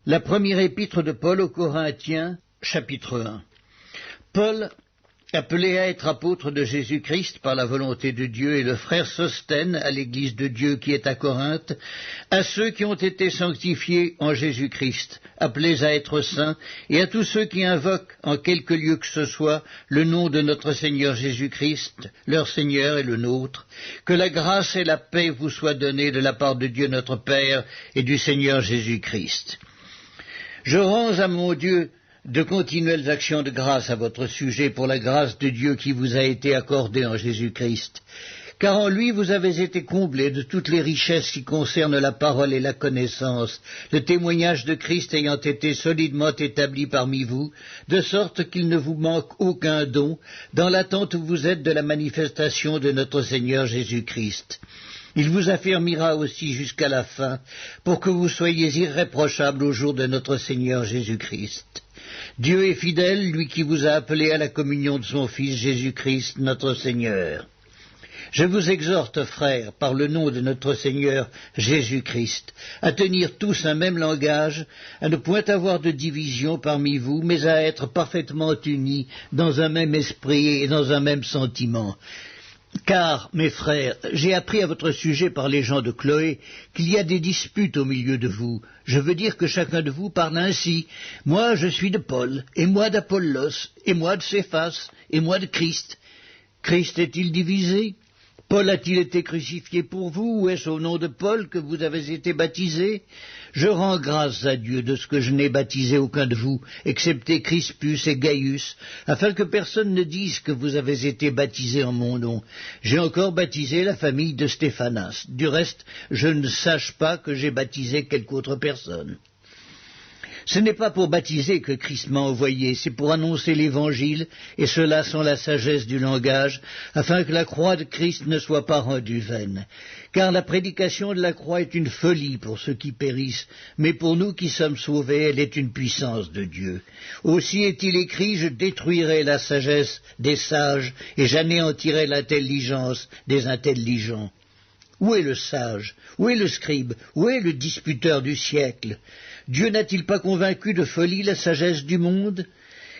La première épître de Paul aux Corinthiens, chapitre 1. Paul, appelé à être apôtre de Jésus-Christ par la volonté de Dieu, et le frère Sosthène à l'église de Dieu qui est à Corinthe, à ceux qui ont été sanctifiés en Jésus-Christ, appelés à être saints, et à tous ceux qui invoquent en quelque lieu que ce soit le nom de notre Seigneur Jésus-Christ, leur Seigneur et le nôtre, que la grâce et la paix vous soient données de la part de Dieu notre Père et du Seigneur Jésus-Christ. Je rends à mon Dieu de continuelles actions de grâce à votre sujet pour la grâce de Dieu qui vous a été accordée en Jésus-Christ, car en lui vous avez été comblés de toutes les richesses qui concernent la parole et la connaissance, le témoignage de Christ ayant été solidement établi parmi vous, de sorte qu'il ne vous manque aucun don, dans l'attente où vous êtes de la manifestation de notre Seigneur Jésus-Christ. Il vous affermira aussi jusqu'à la fin, pour que vous soyez irréprochables au jour de notre Seigneur Jésus-Christ. Dieu est fidèle, lui qui vous a appelé à la communion de son Fils Jésus-Christ, notre Seigneur. Je vous exhorte, frères, par le nom de notre Seigneur Jésus-Christ, à tenir tous un même langage, à ne point avoir de division parmi vous, mais à être parfaitement unis dans un même esprit et dans un même sentiment. Car, mes frères, j'ai appris à votre sujet par les gens de Chloé qu'il y a des disputes au milieu de vous. Je veux dire que chacun de vous parle ainsi. Moi, je suis de Paul, et moi d'Apollos, et moi de Céphas, et moi de Christ. Christ est-il divisé? Paul a-t-il été crucifié pour vous, ou est-ce au nom de Paul que vous avez été baptisés? Je rends grâce à Dieu de ce que je n'ai baptisé aucun de vous, excepté Crispus et Gaius, afin que personne ne dise que vous avez été baptisés en mon nom. J'ai encore baptisé la famille de Stéphanas. Du reste, je ne sache pas que j'ai baptisé quelque autre personne. Ce n'est pas pour baptiser que Christ m'a envoyé, c'est pour annoncer l'Évangile, et cela sans la sagesse du langage, afin que la croix de Christ ne soit pas rendue vaine. Car la prédication de la croix est une folie pour ceux qui périssent, mais pour nous qui sommes sauvés, elle est une puissance de Dieu. Aussi est-il écrit, je détruirai la sagesse des sages, et j'anéantirai l'intelligence des intelligents. Où est le sage? Où est le scribe? Où est le disputeur du siècle? Dieu n'a-t-il pas convaincu de folie la sagesse du monde?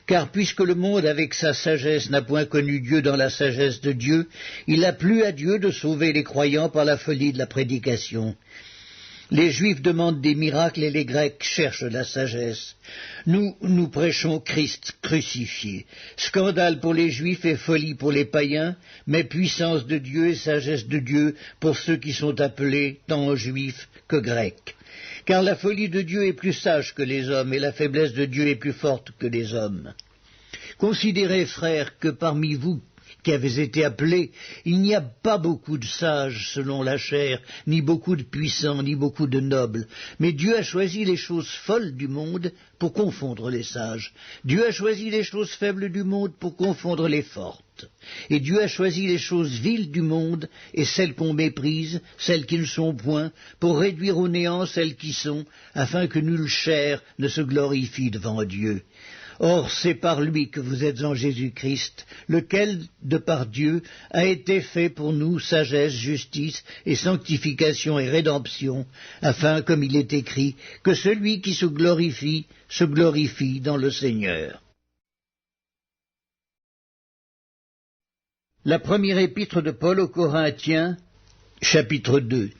Car puisque le monde avec sa sagesse n'a point connu Dieu dans la sagesse de Dieu, il a plu à Dieu de sauver les croyants par la folie de la prédication. Les Juifs demandent des miracles et les Grecs cherchent la sagesse. Nous prêchons Christ crucifié. Scandale pour les Juifs et folie pour les païens, mais puissance de Dieu et sagesse de Dieu pour ceux qui sont appelés tant Juifs que Grecs. Car la folie de Dieu est plus sage que les hommes, et la faiblesse de Dieu est plus forte que les hommes. Considérez, frères, que parmi vous qui avez été appelés, il n'y a pas beaucoup de sages selon la chair, ni beaucoup de puissants, ni beaucoup de nobles. Mais Dieu a choisi les choses folles du monde pour confondre les sages. Dieu a choisi les choses faibles du monde pour confondre les fortes. Et Dieu a choisi les choses viles du monde et celles qu'on méprise, celles qui ne sont point, pour réduire au néant celles qui sont, afin que nulle chair ne se glorifie devant Dieu. Or, c'est par lui que vous êtes en Jésus-Christ, lequel, de par Dieu, a été fait pour nous sagesse, justice et sanctification et rédemption, afin, comme il est écrit, que celui qui se glorifie dans le Seigneur. La première épître de Paul aux Corinthiens, chapitre 2.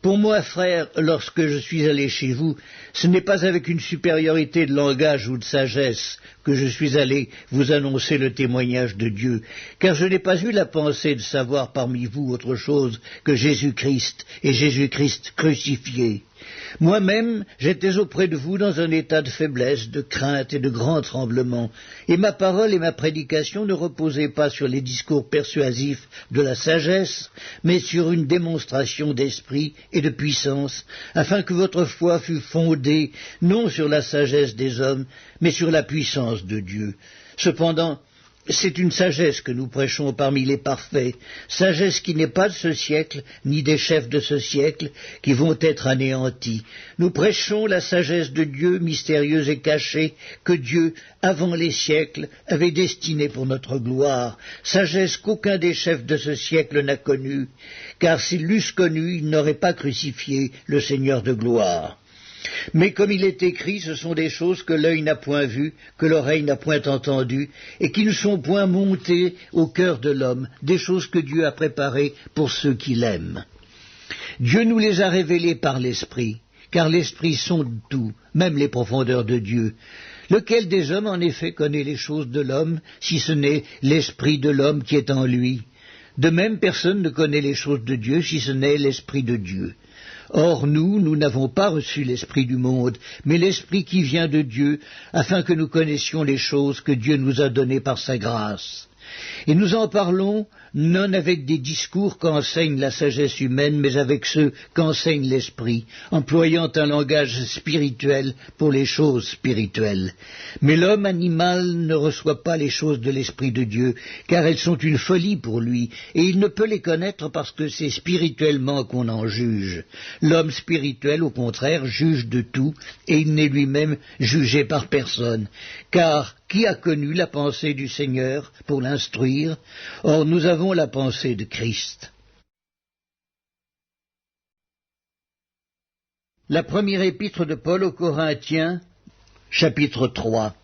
Pour moi, frères, lorsque je suis allé chez vous, ce n'est pas avec une supériorité de langage ou de sagesse que je suis allé vous annoncer le témoignage de Dieu, car je n'ai pas eu la pensée de savoir parmi vous autre chose que Jésus-Christ et Jésus-Christ crucifié. Moi-même, j'étais auprès de vous dans un état de faiblesse, de crainte et de grand tremblement, et ma parole et ma prédication ne reposaient pas sur les discours persuasifs de la sagesse, mais sur une démonstration d'esprit et de puissance, afin que votre foi fût fondée non sur la sagesse des hommes, mais sur la puissance de Dieu. Cependant, c'est une sagesse que nous prêchons parmi les parfaits, sagesse qui n'est pas de ce siècle, ni des chefs de ce siècle, qui vont être anéantis. Nous prêchons la sagesse de Dieu, mystérieuse et cachée, que Dieu, avant les siècles, avait destinée pour notre gloire, sagesse qu'aucun des chefs de ce siècle n'a connue, car s'ils l'eussent connue, ils n'auraient pas crucifié le Seigneur de gloire. Mais comme il est écrit, ce sont des choses que l'œil n'a point vues, que l'oreille n'a point entendues, et qui ne sont point montées au cœur de l'homme, des choses que Dieu a préparées pour ceux qui l'aiment. Dieu nous les a révélées par l'Esprit, car l'Esprit sonde tout, même les profondeurs de Dieu. Lequel des hommes, en effet, connaît les choses de l'homme, si ce n'est l'Esprit de l'homme qui est en lui? De même, personne ne connaît les choses de Dieu, si ce n'est l'Esprit de Dieu. Or nous n'avons pas reçu l'Esprit du monde, mais l'Esprit qui vient de Dieu, afin que nous connaissions les choses que Dieu nous a données par sa grâce. Et nous en parlons non avec des discours qu'enseigne la sagesse humaine, mais avec ceux qu'enseigne l'Esprit, employant un langage spirituel pour les choses spirituelles. Mais l'homme animal ne reçoit pas les choses de l'Esprit de Dieu, car elles sont une folie pour lui, et il ne peut les connaître parce que c'est spirituellement qu'on en juge. L'homme spirituel, au contraire, juge de tout, et il n'est lui-même jugé par personne, car qui a connu la pensée du Seigneur pour l'instruire? Or nous avons la pensée de Christ. La première épître de Paul aux Corinthiens, chapitre 3.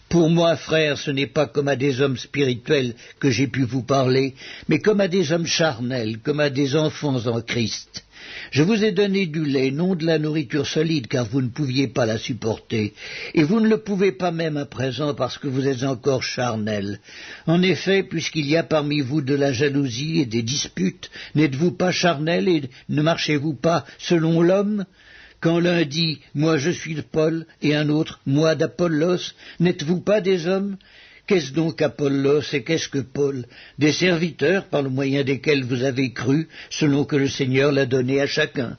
Pour moi, frères, ce n'est pas comme à des hommes spirituels que j'ai pu vous parler, mais comme à des hommes charnels, comme à des enfants en Christ. Je vous ai donné du lait, non de la nourriture solide, car vous ne pouviez pas la supporter, et vous ne le pouvez pas même à présent, parce que vous êtes encore charnels. En effet, puisqu'il y a parmi vous de la jalousie et des disputes, n'êtes-vous pas charnels et ne marchez-vous pas selon l'homme? Quand l'un dit « Moi je suis de Paul » et un autre « Moi d'Apollos », n'êtes-vous pas des hommes? Qu'est-ce donc Apollos et qu'est-ce que Paul? Des serviteurs par le moyen desquels vous avez cru, selon que le Seigneur l'a donné à chacun.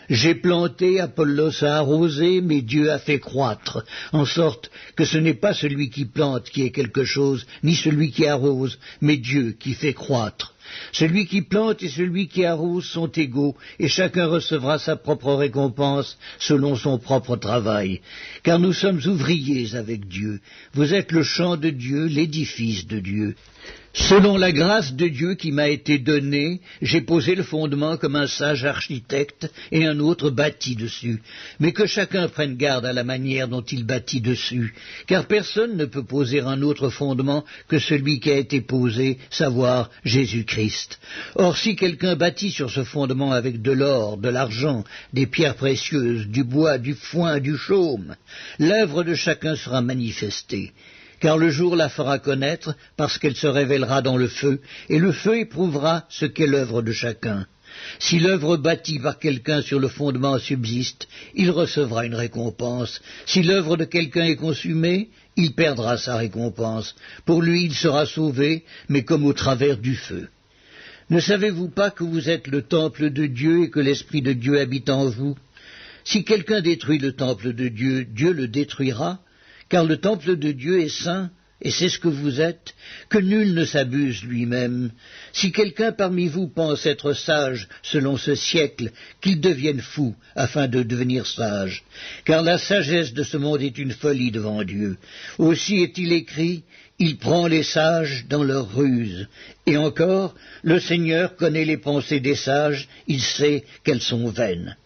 J'ai planté, Apollos a arrosé, mais Dieu a fait croître, en sorte que ce n'est pas celui qui plante qui est quelque chose, ni celui qui arrose, mais Dieu qui fait croître. Celui qui plante et celui qui arrose sont égaux, et chacun recevra sa propre récompense selon son propre travail. Car nous sommes ouvriers avec Dieu. Vous êtes le champ de Dieu, l'édifice de Dieu. Selon la grâce de Dieu qui m'a été donnée, j'ai posé le fondement comme un sage architecte et un autre bâtit dessus. Mais que chacun prenne garde à la manière dont il bâtit dessus, car personne ne peut poser un autre fondement que celui qui a été posé, savoir Jésus-Christ. Or, si quelqu'un bâtit sur ce fondement avec de l'or, de l'argent, des pierres précieuses, du bois, du foin, du chaume, l'œuvre de chacun sera manifestée. Car le jour la fera connaître, parce qu'elle se révélera dans le feu, et le feu éprouvera ce qu'est l'œuvre de chacun. Si l'œuvre bâtie par quelqu'un sur le fondement subsiste, il recevra une récompense. Si l'œuvre de quelqu'un est consumée, il perdra sa récompense. Pour lui, il sera sauvé, mais comme au travers du feu. Ne savez-vous pas que vous êtes le temple de Dieu et que l'Esprit de Dieu habite en vous? Si quelqu'un détruit le temple de Dieu, Dieu le détruira, car le temple de Dieu est saint, et c'est ce que vous êtes, que nul ne s'abuse lui-même. Si quelqu'un parmi vous pense être sage selon ce siècle, qu'il devienne fou, afin de devenir sage. Car la sagesse de ce monde est une folie devant Dieu. Aussi est-il écrit, il prend les sages dans leur ruse. Et encore, le Seigneur connaît les pensées des sages, il sait qu'elles sont vaines.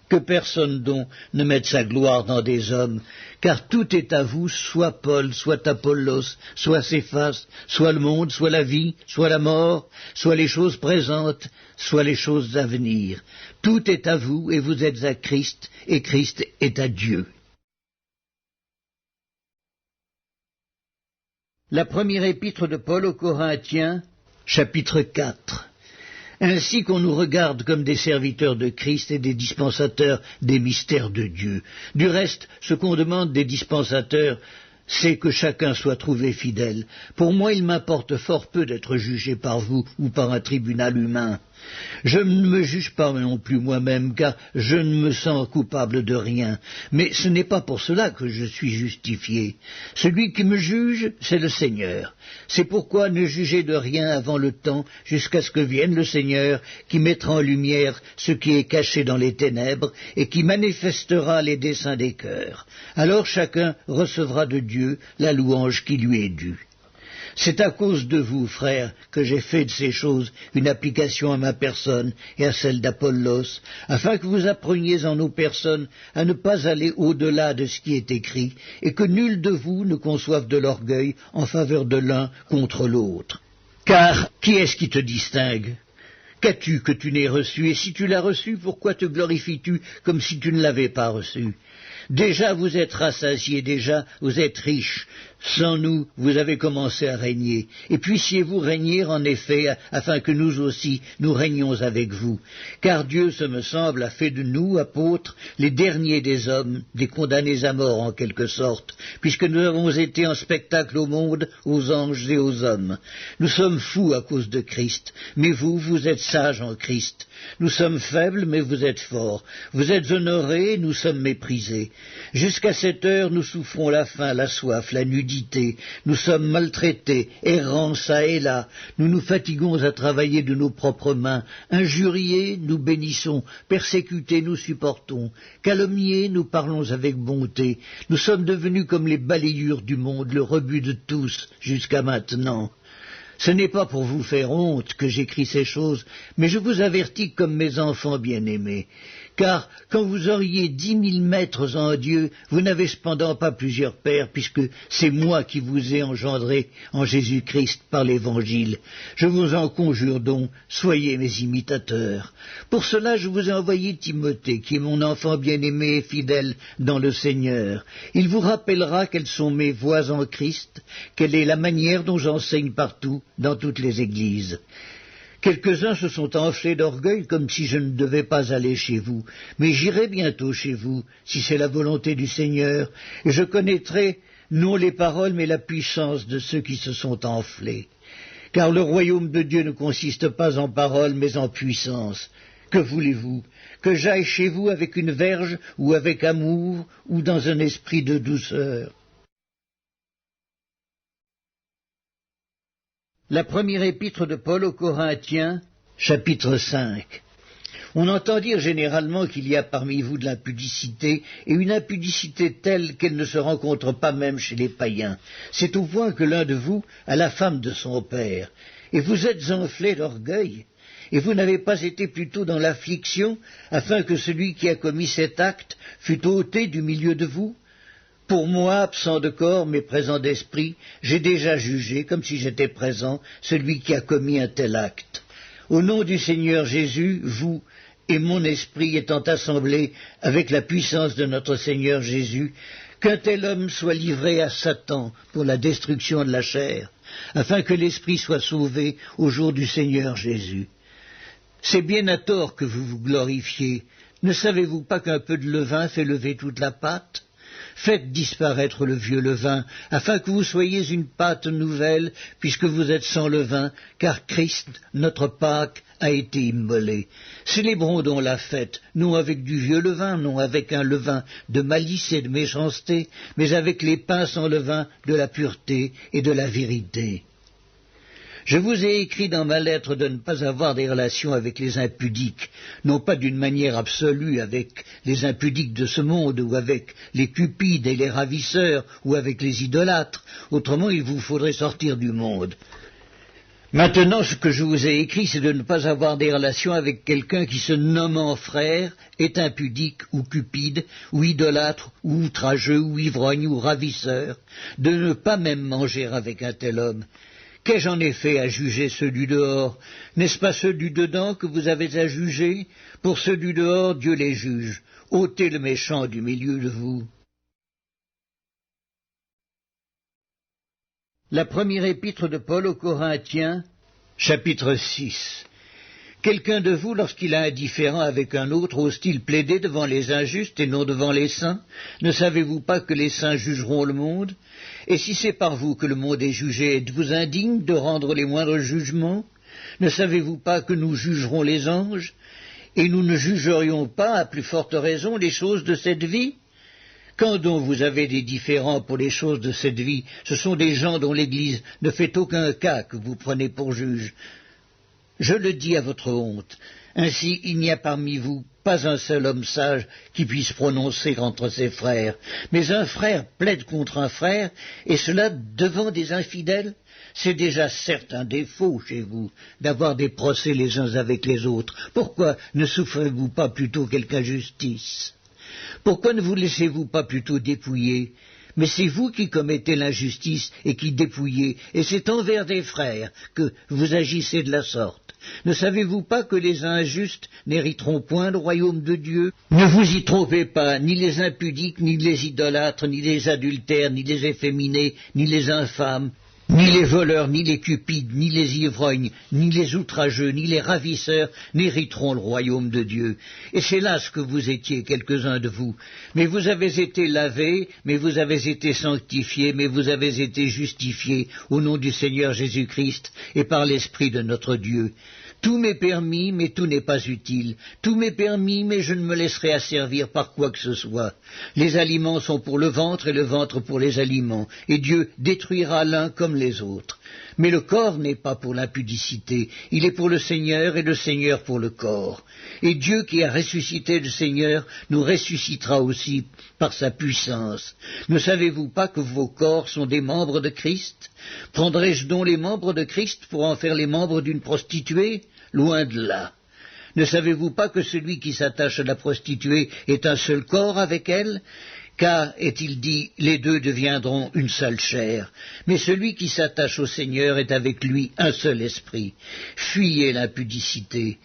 Que personne donc ne mette sa gloire dans des hommes, car tout est à vous, soit Paul, soit Apollos, soit Céphas, soit le monde, soit la vie, soit la mort, soit les choses présentes, soit les choses à venir. Tout est à vous, et vous êtes à Christ, et Christ est à Dieu. La première épître de Paul aux Corinthiens, chapitre 4. Ainsi qu'on nous regarde comme des serviteurs de Christ et des dispensateurs des mystères de Dieu. Du reste, ce qu'on demande des dispensateurs, c'est que chacun soit trouvé fidèle. Pour moi, il m'importe fort peu d'être jugé par vous ou par un tribunal humain. Je ne me juge pas non plus moi-même, car je ne me sens coupable de rien. Mais ce n'est pas pour cela que je suis justifié. Celui qui me juge, c'est le Seigneur. C'est pourquoi ne jugez de rien avant le temps, jusqu'à ce que vienne le Seigneur, qui mettra en lumière ce qui est caché dans les ténèbres, et qui manifestera les desseins des cœurs. Alors chacun recevra de Dieu la louange qui lui est due. C'est à cause de vous, frères, que j'ai fait de ces choses une application à ma personne et à celle d'Apollos, afin que vous appreniez en nos personnes à ne pas aller au-delà de ce qui est écrit, et que nul de vous ne conçoive de l'orgueil en faveur de l'un contre l'autre. Car qui est-ce qui te distingue ? Qu'as-tu que tu n'aies reçu? Et si tu l'as reçu, pourquoi te glorifies-tu comme si tu ne l'avais pas reçu? Déjà vous êtes rassasiés, déjà vous êtes riches. Sans nous, vous avez commencé à régner. Et puissiez-vous régner en effet, afin que nous aussi, nous régnions avec vous. Car Dieu, ce me semble, a fait de nous, apôtres, les derniers des hommes, des condamnés à mort en quelque sorte, puisque nous avons été en spectacle au monde, aux anges et aux hommes. Nous sommes fous à cause de Christ, mais vous, vous êtes sages en Christ. Nous sommes faibles, mais vous êtes forts. Vous êtes honorés, nous sommes méprisés. Jusqu'à cette heure, nous souffrons la faim, la soif, la nudité. Nous sommes maltraités, errants çà et là. Nous nous fatiguons à travailler de nos propres mains. Injuriés, nous bénissons. Persécutés, nous supportons. Calomniés, nous parlons avec bonté. Nous sommes devenus comme les balayures du monde, le rebut de tous, jusqu'à maintenant. Ce n'est pas pour vous faire honte que j'écris ces choses, mais je vous avertis comme mes enfants bien-aimés. Car quand vous auriez 10 000 maîtres en Dieu, vous n'avez cependant pas plusieurs pères, puisque c'est moi qui vous ai engendré en Jésus-Christ par l'Évangile. Je vous en conjure donc, soyez mes imitateurs. Pour cela, je vous ai envoyé Timothée, qui est mon enfant bien-aimé et fidèle dans le Seigneur. Il vous rappellera quelles sont mes voies en Christ, quelle est la manière dont j'enseigne partout, dans toutes les églises. Quelques-uns se sont enflés d'orgueil comme si je ne devais pas aller chez vous, mais j'irai bientôt chez vous, si c'est la volonté du Seigneur, et je connaîtrai non les paroles mais la puissance de ceux qui se sont enflés. Car le royaume de Dieu ne consiste pas en paroles mais en puissance. Que voulez-vous? Que j'aille chez vous avec une verge ou avec amour ou dans un esprit de douceur? La première épître de Paul aux Corinthiens, chapitre 5. On entend dire généralement qu'il y a parmi vous de l'impudicité, et une impudicité telle qu'elle ne se rencontre pas même chez les païens. C'est au point que l'un de vous a la femme de son père, et vous êtes enflés d'orgueil, et vous n'avez pas été plutôt dans l'affliction, afin que celui qui a commis cet acte fût ôté du milieu de vous? Pour moi, absent de corps mais présent d'esprit, j'ai déjà jugé, comme si j'étais présent, celui qui a commis un tel acte. Au nom du Seigneur Jésus, vous et mon esprit étant assemblés avec la puissance de notre Seigneur Jésus, qu'un tel homme soit livré à Satan pour la destruction de la chair, afin que l'esprit soit sauvé au jour du Seigneur Jésus. C'est bien à tort que vous vous glorifiez. Ne savez-vous pas qu'un peu de levain fait lever toute la pâte ? Faites disparaître le vieux levain, afin que vous soyez une pâte nouvelle, puisque vous êtes sans levain, car Christ, notre Pâque, a été immolé. Célébrons donc la fête, non avec du vieux levain, non avec un levain de malice et de méchanceté, mais avec les pains sans levain de la pureté et de la vérité. Je vous ai écrit dans ma lettre de ne pas avoir des relations avec les impudiques, non pas d'une manière absolue avec les impudiques de ce monde, ou avec les cupides et les ravisseurs, ou avec les idolâtres, autrement il vous faudrait sortir du monde. Maintenant, ce que je vous ai écrit, c'est de ne pas avoir des relations avec quelqu'un qui, se nommant frère, est impudique ou cupide, ou idolâtre, ou outrageux, ou ivrogne, ou ravisseur, de ne pas même manger avec un tel homme. Qu'ai-je en effet à juger ceux du dehors? N'est-ce pas ceux du dedans que vous avez à juger? Pour ceux du dehors, Dieu les juge. Ôtez le méchant du milieu de vous. La première épître de Paul aux Corinthiens, chapitre 6. Quelqu'un de vous, lorsqu'il a un différend avec un autre, ose-t-il plaider devant les injustes et non devant les saints? Ne savez-vous pas que les saints jugeront le monde? Et si c'est par vous que le monde est jugé, êtes-vous indigne de rendre les moindres jugements? Ne savez-vous pas que nous jugerons les anges? Et nous ne jugerions pas, à plus forte raison, les choses de cette vie? Quand donc vous avez des différends pour les choses de cette vie, ce sont des gens dont l'Église ne fait aucun cas que vous prenez pour juges. Je le dis à votre honte. Ainsi, il n'y a parmi vous pas un seul homme sage qui puisse prononcer entre ses frères. Mais un frère plaide contre un frère, et cela devant des infidèles. C'est déjà certes un défaut chez vous d'avoir des procès les uns avec les autres. Pourquoi ne souffrez-vous pas plutôt quelque injustice? Pourquoi ne vous laissez-vous pas plutôt dépouiller? Mais c'est vous qui commettez l'injustice et qui dépouillez, et c'est envers des frères que vous agissez de la sorte. Ne savez-vous pas que les injustes n'hériteront point le royaume de Dieu? Ne vous y trompez pas, ni les impudiques, ni les idolâtres, ni les adultères, ni les efféminés, ni les infâmes, ni les voleurs, ni les cupides, ni les ivrognes, ni les outrageux, ni les ravisseurs n'hériteront le royaume de Dieu. Et c'est là ce que vous étiez, quelques-uns de vous. Mais vous avez été lavés, mais vous avez été sanctifiés, mais vous avez été justifiés au nom du Seigneur Jésus-Christ et par l'Esprit de notre Dieu. Tout m'est permis, mais tout n'est pas utile. Tout m'est permis, mais je ne me laisserai asservir par quoi que ce soit. Les aliments sont pour le ventre et le ventre pour les aliments, et Dieu détruira l'un comme les autres. Mais le corps n'est pas pour l'impudicité, il est pour le Seigneur et le Seigneur pour le corps. Et Dieu qui a ressuscité le Seigneur nous ressuscitera aussi par sa puissance. Ne savez-vous pas que vos corps sont des membres de Christ? Prendrai-je donc les membres de Christ pour en faire les membres d'une prostituée? Loin de là. Ne savez-vous pas que celui qui s'attache à la prostituée est un seul corps avec elle? Car, est-il dit, les deux deviendront une seule chair. Mais celui qui s'attache au Seigneur est avec lui un seul esprit. Fuyez l'impudicité.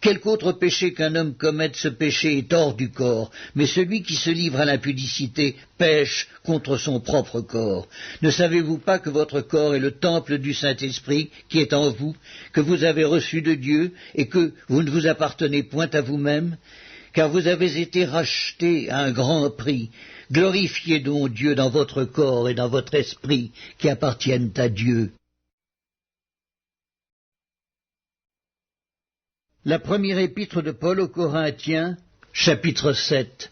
Quelque autre péché qu'un homme commette, ce péché est hors du corps, mais celui qui se livre à l'impudicité pêche contre son propre corps. Ne savez-vous pas que votre corps est le temple du Saint-Esprit qui est en vous, que vous avez reçu de Dieu, et que vous ne vous appartenez point à vous-même? Car vous avez été rachetés à un grand prix. Glorifiez donc Dieu dans votre corps et dans votre esprit qui appartiennent à Dieu. La première épître de Paul aux Corinthiens, chapitre 7.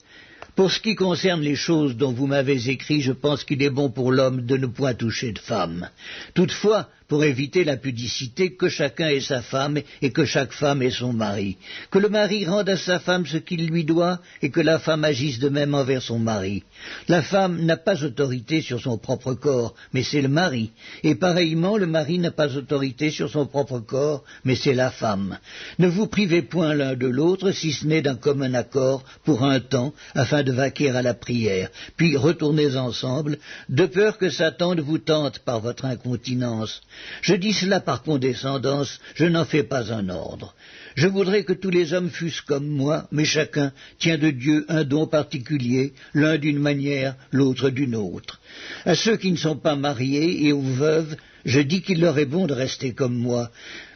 Pour ce qui concerne les choses dont vous m'avez écrit, je pense qu'il est bon pour l'homme de ne point toucher de femme. Toutefois, pour éviter la pudicité, que chacun ait sa femme et que chaque femme ait son mari. Que le mari rende à sa femme ce qu'il lui doit et que la femme agisse de même envers son mari. La femme n'a pas autorité sur son propre corps, mais c'est le mari. Et pareillement, le mari n'a pas autorité sur son propre corps, mais c'est la femme. Ne vous privez point l'un de l'autre, si ce n'est d'un commun accord, pour un temps, afin de vaquer à la prière. Puis retournez ensemble, de peur que Satan ne vous tente par votre incontinence. Je dis cela par condescendance, je n'en fais pas un ordre. Je voudrais que tous les hommes fussent comme moi, mais chacun tient de Dieu un don particulier, l'un d'une manière, l'autre d'une autre. À ceux qui ne sont pas mariés et aux veuves, je dis qu'il leur est bon de rester comme moi,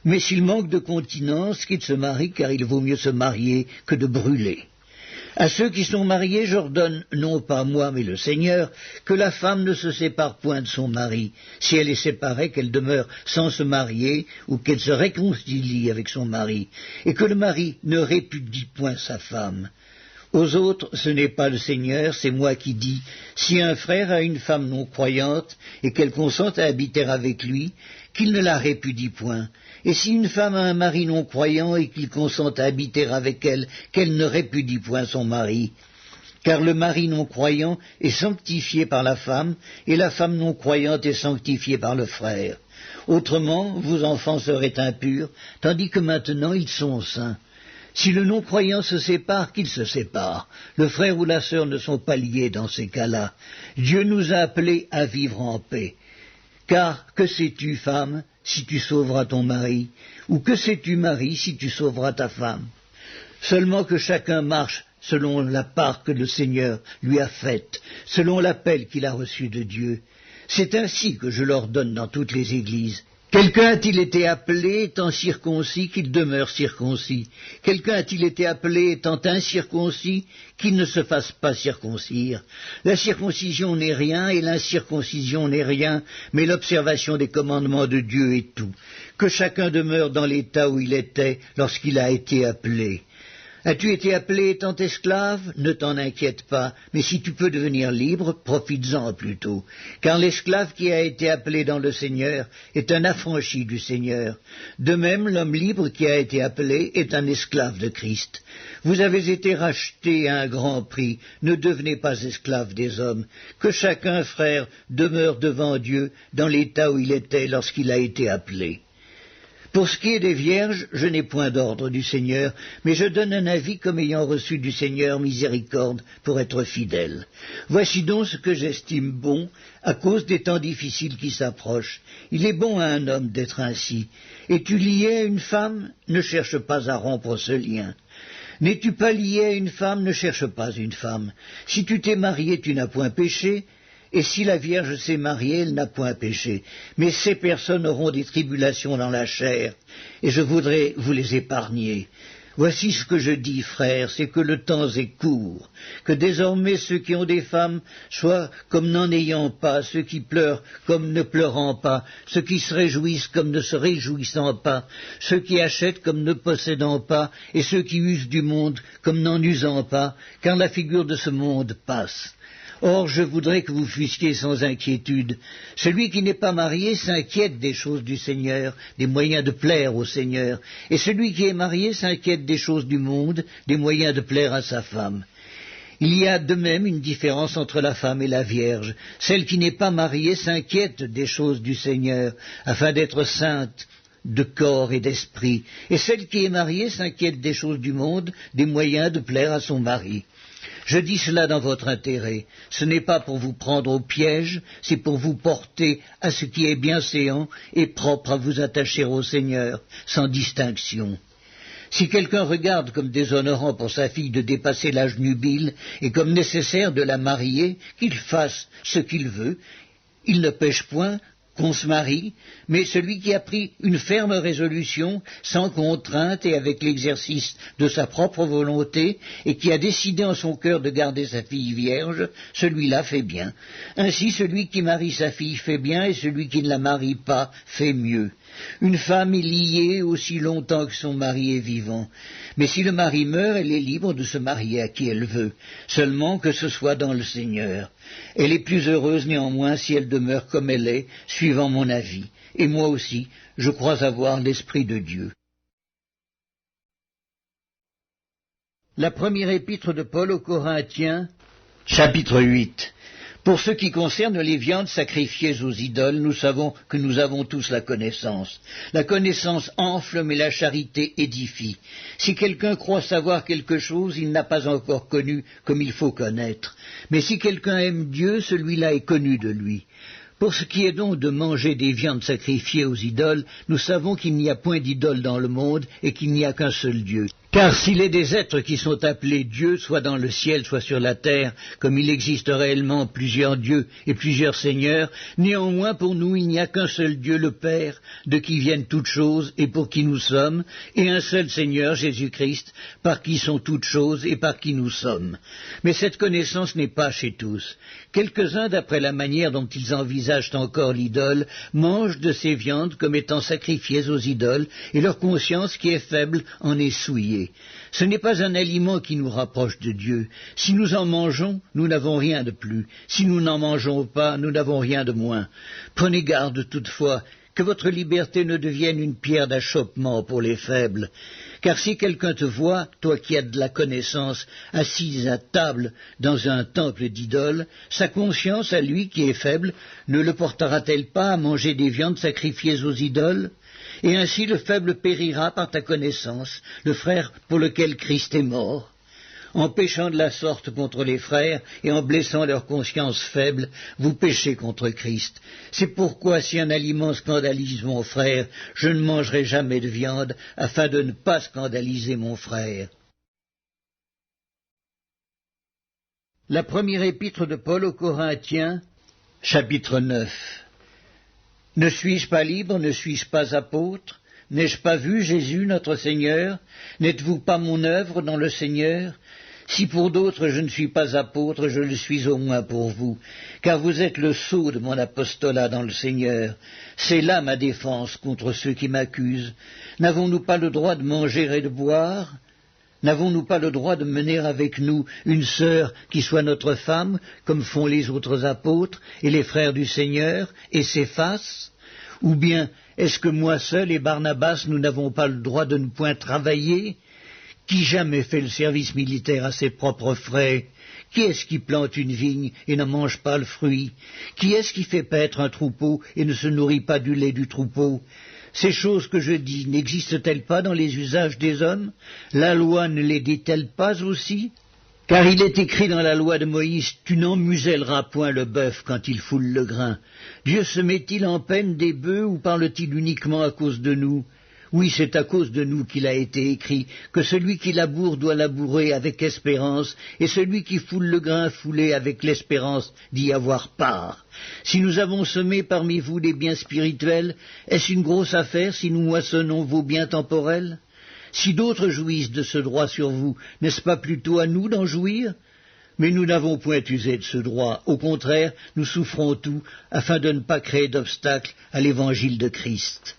mais s'ils manquent de continence, qu'ils se marient, car il vaut mieux se marier que de brûler. À ceux qui sont mariés, j'ordonne, non pas moi, mais le Seigneur, que la femme ne se sépare point de son mari. Si elle est séparée, qu'elle demeure sans se marier, ou qu'elle se réconcilie avec son mari, et que le mari ne répudie point sa femme. Aux autres, ce n'est pas le Seigneur, c'est moi qui dis, si un frère a une femme non croyante, et qu'elle consente à habiter avec lui, qu'il ne la répudie point. Et si une femme a un mari non croyant, et qu'il consente à habiter avec elle, qu'elle ne répudie point son mari. Car le mari non croyant est sanctifié par la femme, et la femme non croyante est sanctifiée par le frère. Autrement, vos enfants seraient impurs, tandis que maintenant ils sont saints. Si le non-croyant se sépare, qu'il se sépare. Le frère ou la sœur ne sont pas liés dans ces cas-là. Dieu nous a appelés à vivre en paix. Car que sais-tu, femme, si tu sauveras ton mari, ou que sais-tu, mari, si tu sauveras ta femme? Seulement que chacun marche selon la part que le Seigneur lui a faite, selon l'appel qu'il a reçu de Dieu. C'est ainsi que je l'ordonne dans toutes les églises. Quelqu'un a-t-il été appelé étant circoncis, qu'il demeure circoncis? Quelqu'un a-t-il été appelé étant incirconcis, qu'il ne se fasse pas circoncire? La circoncision n'est rien et l'incirconcision n'est rien, mais l'observation des commandements de Dieu est tout. Que chacun demeure dans l'état où il était lorsqu'il a été appelé. As-tu été appelé étant esclave? Ne t'en inquiète pas, mais si tu peux devenir libre, profites-en plutôt. Car l'esclave qui a été appelé dans le Seigneur est un affranchi du Seigneur. De même, l'homme libre qui a été appelé est un esclave de Christ. Vous avez été rachetés à un grand prix, ne devenez pas esclaves des hommes. Que chacun, frère, demeure devant Dieu dans l'état où il était lorsqu'il a été appelé. Pour ce qui est des vierges, je n'ai point d'ordre du Seigneur, mais je donne un avis comme ayant reçu du Seigneur miséricorde pour être fidèle. Voici donc ce que j'estime bon, à cause des temps difficiles qui s'approchent. Il est bon à un homme d'être ainsi. Es-tu lié à une femme? Ne cherche pas à rompre ce lien. N'es-tu pas lié à une femme? Ne cherche pas une femme. Si tu t'es marié, tu n'as point péché. Et si la Vierge s'est mariée, elle n'a point péché. Mais ces personnes auront des tribulations dans la chair, et je voudrais vous les épargner. Voici ce que je dis, frères, c'est que le temps est court, que désormais ceux qui ont des femmes soient comme n'en ayant pas, ceux qui pleurent comme ne pleurant pas, ceux qui se réjouissent comme ne se réjouissant pas, ceux qui achètent comme ne possédant pas, et ceux qui usent du monde comme n'en usant pas, car la figure de ce monde passe. Or, je voudrais que vous fussiez sans inquiétude. Celui qui n'est pas marié s'inquiète des choses du Seigneur, des moyens de plaire au Seigneur, et celui qui est marié s'inquiète des choses du monde, des moyens de plaire à sa femme. Il y a de même une différence entre la femme et la Vierge. Celle qui n'est pas mariée s'inquiète des choses du Seigneur, afin d'être sainte de corps et d'esprit, et celle qui est mariée s'inquiète des choses du monde, des moyens de plaire à son mari. Je dis cela dans votre intérêt. Ce n'est pas pour vous prendre au piège, c'est pour vous porter à ce qui est bienséant et propre à vous attacher au Seigneur, sans distinction. Si quelqu'un regarde comme déshonorant pour sa fille de dépasser l'âge nubile et comme nécessaire de la marier, qu'il fasse ce qu'il veut, il ne pêche point qu'on se marie, mais celui qui a pris une ferme résolution, sans contrainte et avec l'exercice de sa propre volonté, et qui a décidé en son cœur de garder sa fille vierge, celui-là fait bien. Ainsi, celui qui marie sa fille fait bien, et celui qui ne la marie pas fait mieux. Une femme est liée aussi longtemps que son mari est vivant. Mais si le mari meurt, elle est libre de se marier à qui elle veut, seulement que ce soit dans le Seigneur. Elle est plus heureuse néanmoins si elle demeure comme elle est, suivant mon avis. Et moi aussi, je crois avoir l'Esprit de Dieu. La première épître de Paul aux Corinthiens, chapitre 8. Pour ce qui concerne les viandes sacrifiées aux idoles, nous savons que nous avons tous la connaissance. La connaissance enfle, mais la charité édifie. Si quelqu'un croit savoir quelque chose, il n'a pas encore connu comme il faut connaître. Mais si quelqu'un aime Dieu, celui-là est connu de lui. Pour ce qui est donc de manger des viandes sacrifiées aux idoles, nous savons qu'il n'y a point d'idole dans le monde et qu'il n'y a qu'un seul Dieu. Car s'il est des êtres qui sont appelés dieux, soit dans le ciel, soit sur la terre, comme il existe réellement plusieurs dieux et plusieurs seigneurs, néanmoins pour nous il n'y a qu'un seul Dieu, le Père, de qui viennent toutes choses et pour qui nous sommes, et un seul Seigneur, Jésus-Christ, par qui sont toutes choses et par qui nous sommes. Mais cette connaissance n'est pas chez tous. Quelques-uns, d'après la manière dont ils envisagent encore l'idole, mangent de ces viandes comme étant sacrifiées aux idoles, et leur conscience qui est faible en est souillée. Ce n'est pas un aliment qui nous rapproche de Dieu. Si nous en mangeons, nous n'avons rien de plus. Si nous n'en mangeons pas, nous n'avons rien de moins. Prenez garde toutefois que votre liberté ne devienne une pierre d'achoppement pour les faibles. Car si quelqu'un te voit, toi qui as de la connaissance, assise à table dans un temple d'idoles, sa conscience à lui qui est faible ne le portera-t-elle pas à manger des viandes sacrifiées aux idoles ? Et ainsi le faible périra par ta connaissance, le frère pour lequel Christ est mort. En péchant de la sorte contre les frères et en blessant leur conscience faible, vous péchez contre Christ. C'est pourquoi si un aliment scandalise mon frère, je ne mangerai jamais de viande, afin de ne pas scandaliser mon frère. La première épître de Paul aux Corinthiens, chapitre 9. Ne suis-je pas libre, ne suis-je pas apôtre? N'ai-je pas vu Jésus notre Seigneur? N'êtes-vous pas mon œuvre dans le Seigneur? Si pour d'autres je ne suis pas apôtre, je le suis au moins pour vous, car vous êtes le sceau de mon apostolat dans le Seigneur. C'est là ma défense contre ceux qui m'accusent. N'avons-nous pas le droit de manger et de boire? N'avons-nous pas le droit de mener avec nous une sœur qui soit notre femme, comme font les autres apôtres et les frères du Seigneur, et Céphas? Ou bien, est-ce que moi seul et Barnabas, nous n'avons pas le droit de ne point travailler? Qui jamais fait le service militaire à ses propres frais? Qui est-ce qui plante une vigne et n'en mange pas le fruit? Qui est-ce qui fait paître un troupeau et ne se nourrit pas du lait du troupeau? Ces choses que je dis n'existent-elles pas dans les usages des hommes? La loi ne les dit-elle pas aussi? Car il est écrit dans la loi de Moïse, tu n'en muselleras point le bœuf quand il foule le grain. Dieu se met-il en peine des bœufs ou parle-t-il uniquement à cause de nous? Oui, c'est à cause de nous qu'il a été écrit que celui qui laboure doit labourer avec espérance, et celui qui foule le grain fouler avec l'espérance d'y avoir part. Si nous avons semé parmi vous des biens spirituels, est-ce une grosse affaire si nous moissonnons vos biens temporels? Si d'autres jouissent de ce droit sur vous, n'est-ce pas plutôt à nous d'en jouir? Mais nous n'avons point usé de ce droit. Au contraire, nous souffrons tout, afin de ne pas créer d'obstacle à l'évangile de Christ.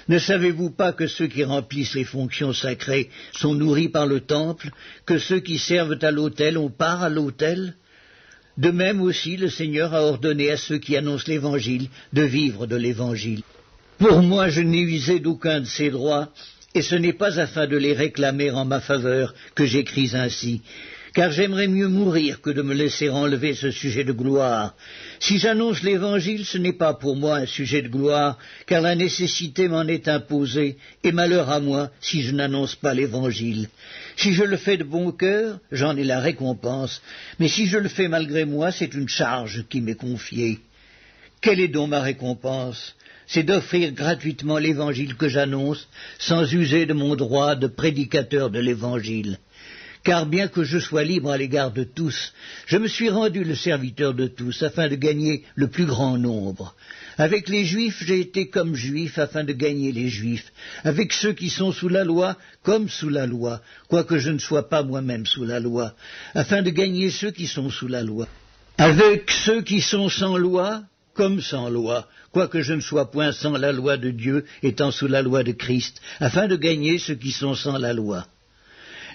Ne savez-vous pas que ceux qui remplissent les fonctions sacrées sont nourris par le temple, que ceux qui servent à l'autel ont part à l'autel? De même aussi, le Seigneur a ordonné à ceux qui annoncent l'Évangile de vivre de l'Évangile. Pour moi, je n'ai usé d'aucun de ces droits, et ce n'est pas afin de les réclamer en ma faveur que j'écris ainsi, car j'aimerais mieux mourir que de me laisser enlever ce sujet de gloire. Si j'annonce l'Évangile, ce n'est pas pour moi un sujet de gloire, car la nécessité m'en est imposée, et malheur à moi si je n'annonce pas l'Évangile. Si je le fais de bon cœur, j'en ai la récompense, mais si je le fais malgré moi, c'est une charge qui m'est confiée. Quelle est donc ma récompense? C'est d'offrir gratuitement l'Évangile que j'annonce, sans user de mon droit de prédicateur de l'Évangile. Car bien que je sois libre à l'égard de tous, je me suis rendu le serviteur de tous, afin de gagner le plus grand nombre. Avec les Juifs, j'ai été comme Juif, afin de gagner les Juifs. Avec ceux qui sont sous la loi, comme sous la loi, quoique je ne sois pas moi-même sous la loi, afin de gagner ceux qui sont sous la loi. Avec ceux qui sont sans loi, comme sans loi, quoique je ne sois point sans la loi de Dieu, étant sous la loi de Christ, afin de gagner ceux qui sont sans la loi.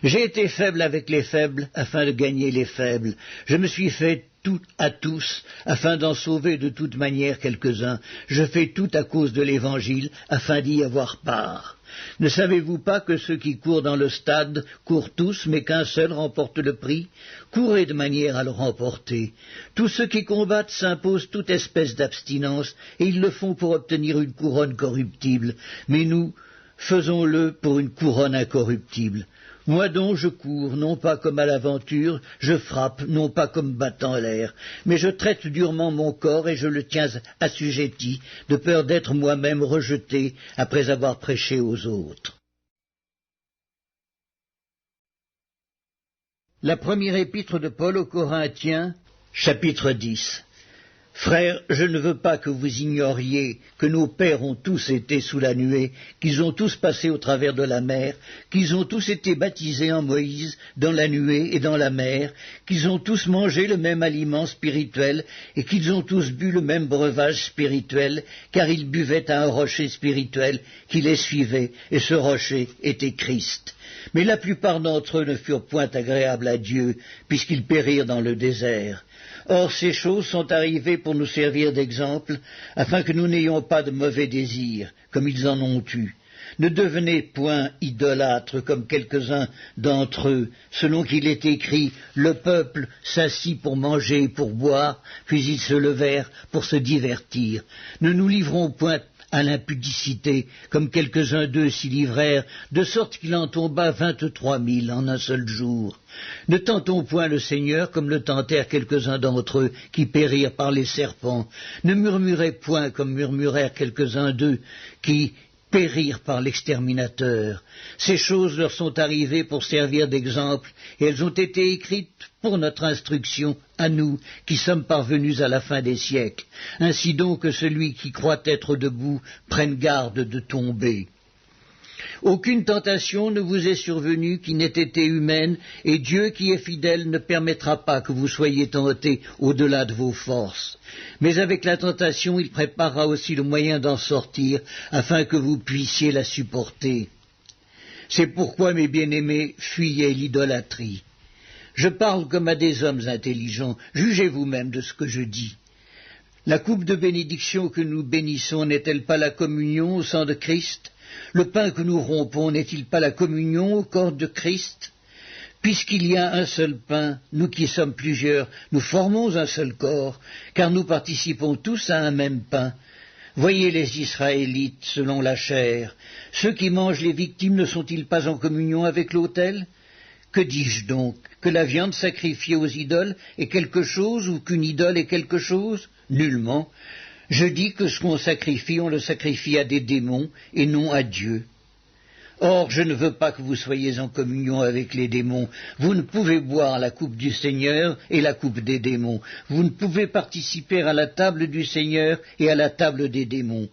J'ai été faible avec les faibles, afin de gagner les faibles. Je me suis fait tout à tous, afin d'en sauver de toute manière quelques-uns. Je fais tout à cause de l'Évangile, afin d'y avoir part. Ne savez-vous pas que ceux qui courent dans le stade courent tous, mais qu'un seul remporte le prix? Courez de manière à le remporter. Tous ceux qui combattent s'imposent toute espèce d'abstinence, et ils le font pour obtenir une couronne corruptible. Mais nous, faisons-le pour une couronne incorruptible. Moi donc je cours, non pas comme à l'aventure, je frappe, non pas comme battant l'air, mais je traite durement mon corps et je le tiens assujetti, de peur d'être moi-même rejeté après avoir prêché aux autres. La première épître de Paul aux Corinthiens, chapitre 10. Frères, je ne veux pas que vous ignoriez que nos pères ont tous été sous la nuée, qu'ils ont tous passé au travers de la mer, qu'ils ont tous été baptisés en Moïse, dans la nuée et dans la mer, qu'ils ont tous mangé le même aliment spirituel, et qu'ils ont tous bu le même breuvage spirituel, car ils buvaient à un rocher spirituel qui les suivait, et ce rocher était Christ. Mais la plupart d'entre eux ne furent point agréables à Dieu, puisqu'ils périrent dans le désert. Or, ces choses sont arrivées pour nous servir d'exemple, afin que nous n'ayons pas de mauvais désirs, comme ils en ont eu. Ne devenez point idolâtres comme quelques-uns d'entre eux, selon qu'il est écrit, le peuple s'assit pour manger et pour boire, puis ils se levèrent pour se divertir. Ne nous livrons point à l'impudicité, comme quelques-uns d'eux s'y livrèrent, de sorte qu'il en tomba 23 000 en un seul jour. Ne tentons point le Seigneur comme le tentèrent quelques-uns d'entre eux, qui périrent par les serpents. Ne murmurez point comme murmurèrent quelques-uns d'eux, qui périrent par l'exterminateur. Ces choses leur sont arrivées pour servir d'exemple, et elles ont été écrites pour notre instruction, à nous, qui sommes parvenus à la fin des siècles. Ainsi donc que celui qui croit être debout prenne garde de tomber. Aucune tentation ne vous est survenue qui n'ait été humaine, et Dieu qui est fidèle ne permettra pas que vous soyez tentés au-delà de vos forces. Mais avec la tentation, il préparera aussi le moyen d'en sortir, afin que vous puissiez la supporter. C'est pourquoi, mes bien-aimés, fuyez l'idolâtrie. Je parle comme à des hommes intelligents, jugez vous-même de ce que je dis. La coupe de bénédiction que nous bénissons n'est-elle pas la communion au sang de Christ? Le pain que nous rompons n'est-il pas la communion au corps de Christ? Puisqu'il y a un seul pain, nous qui sommes plusieurs, nous formons un seul corps, car nous participons tous à un même pain. Voyez les Israélites selon la chair. Ceux qui mangent les victimes ne sont-ils pas en communion avec l'autel? Que dis-je donc? Que la viande sacrifiée aux idoles est quelque chose ou qu'une idole est quelque chose? Nullement. Je dis que ce qu'on sacrifie, on le sacrifie à des démons et non à Dieu. Or, je ne veux pas que vous soyez en communion avec les démons. Vous ne pouvez boire la coupe du Seigneur et la coupe des démons. Vous ne pouvez participer à la table du Seigneur et à la table des démons.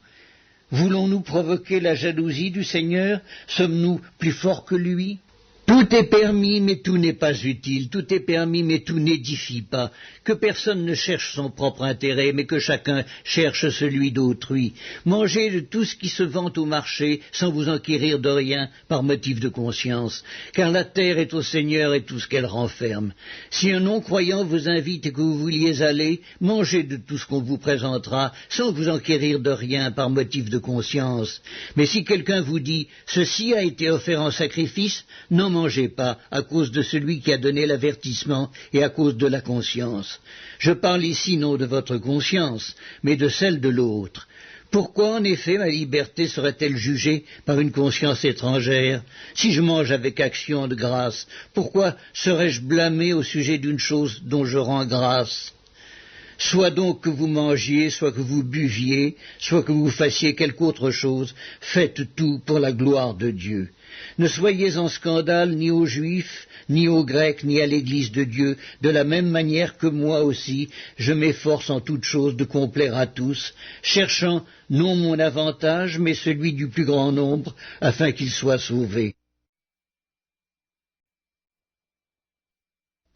Voulons-nous provoquer la jalousie du Seigneur? Sommes-nous plus forts que lui? Tout est permis, mais tout n'est pas utile. Tout est permis, mais tout n'édifie pas. Que personne ne cherche son propre intérêt, mais que chacun cherche celui d'autrui. Mangez de tout ce qui se vend au marché, sans vous enquérir de rien, par motif de conscience. Car la terre est au Seigneur et tout ce qu'elle renferme. Si un non-croyant vous invite et que vous vouliez aller, mangez de tout ce qu'on vous présentera, sans vous enquérir de rien, par motif de conscience. Mais si quelqu'un vous dit « Ceci a été offert en sacrifice », n'en mangez pas, à cause de celui qui a donné l'avertissement et à cause de la conscience. Je parle ici non de votre conscience, mais de celle de l'autre. Pourquoi, en effet, ma liberté serait-elle jugée par une conscience étrangère? Si je mange avec action de grâce, pourquoi serais-je blâmé au sujet d'une chose dont je rends grâce? Soit donc que vous mangiez, soit que vous buviez, soit que vous fassiez quelque autre chose, faites tout pour la gloire de Dieu. Ne soyez en scandale ni aux Juifs, ni aux Grecs, ni à l'Église de Dieu, de la même manière que moi aussi, je m'efforce en toute chose de complaire à tous, cherchant non mon avantage, mais celui du plus grand nombre, afin qu'ils soient sauvés.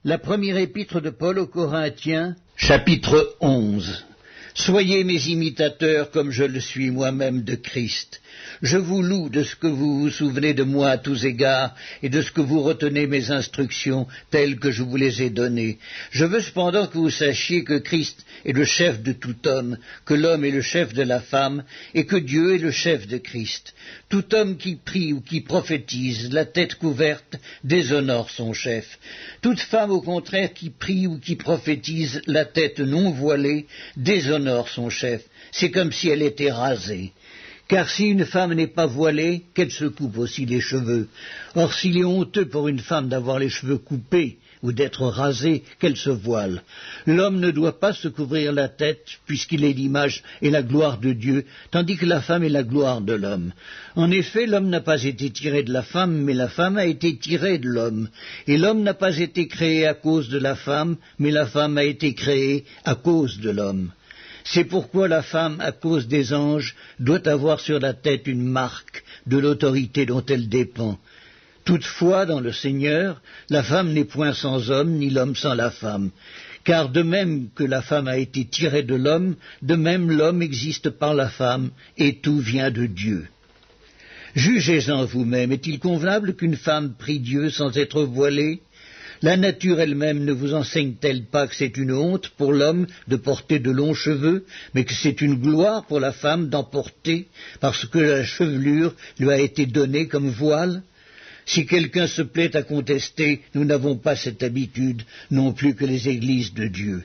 La première épître de Paul aux Corinthiens, chapitre 11. Soyez mes imitateurs comme je le suis moi-même de Christ. Je vous loue de ce que vous vous souvenez de moi à tous égards et de ce que vous retenez mes instructions telles que je vous les ai données. Je veux cependant que vous sachiez que Christ est le chef de tout homme, que l'homme est le chef de la femme et que Dieu est le chef de Christ. Tout homme qui prie ou qui prophétise, la tête couverte, déshonore son chef. Toute femme, au contraire, qui prie ou qui prophétise, la tête non voilée, déshonore son chef. C'est comme si elle était rasée. Car si une femme n'est pas voilée, qu'elle se coupe aussi les cheveux. Or, s'il est honteux pour une femme d'avoir les cheveux coupés ou d'être rasée, qu'elle se voile. L'homme ne doit pas se couvrir la tête, puisqu'il est l'image et la gloire de Dieu, tandis que la femme est la gloire de l'homme. En effet, l'homme n'a pas été tiré de la femme, mais la femme a été tirée de l'homme. Et l'homme n'a pas été créé à cause de la femme, mais la femme a été créée à cause de l'homme. C'est pourquoi la femme, à cause des anges, doit avoir sur la tête une marque de l'autorité dont elle dépend. Toutefois, dans le Seigneur, la femme n'est point sans homme, ni l'homme sans la femme. Car de même que la femme a été tirée de l'homme, de même l'homme existe par la femme, et tout vient de Dieu. Jugez-en vous-même, est-il convenable qu'une femme prie Dieu sans être voilée? La nature elle-même ne vous enseigne-t-elle pas que c'est une honte pour l'homme de porter de longs cheveux, mais que c'est une gloire pour la femme d'en porter, parce que la chevelure lui a été donnée comme voile? Si quelqu'un se plaît à contester, nous n'avons pas cette habitude, non plus que les églises de Dieu.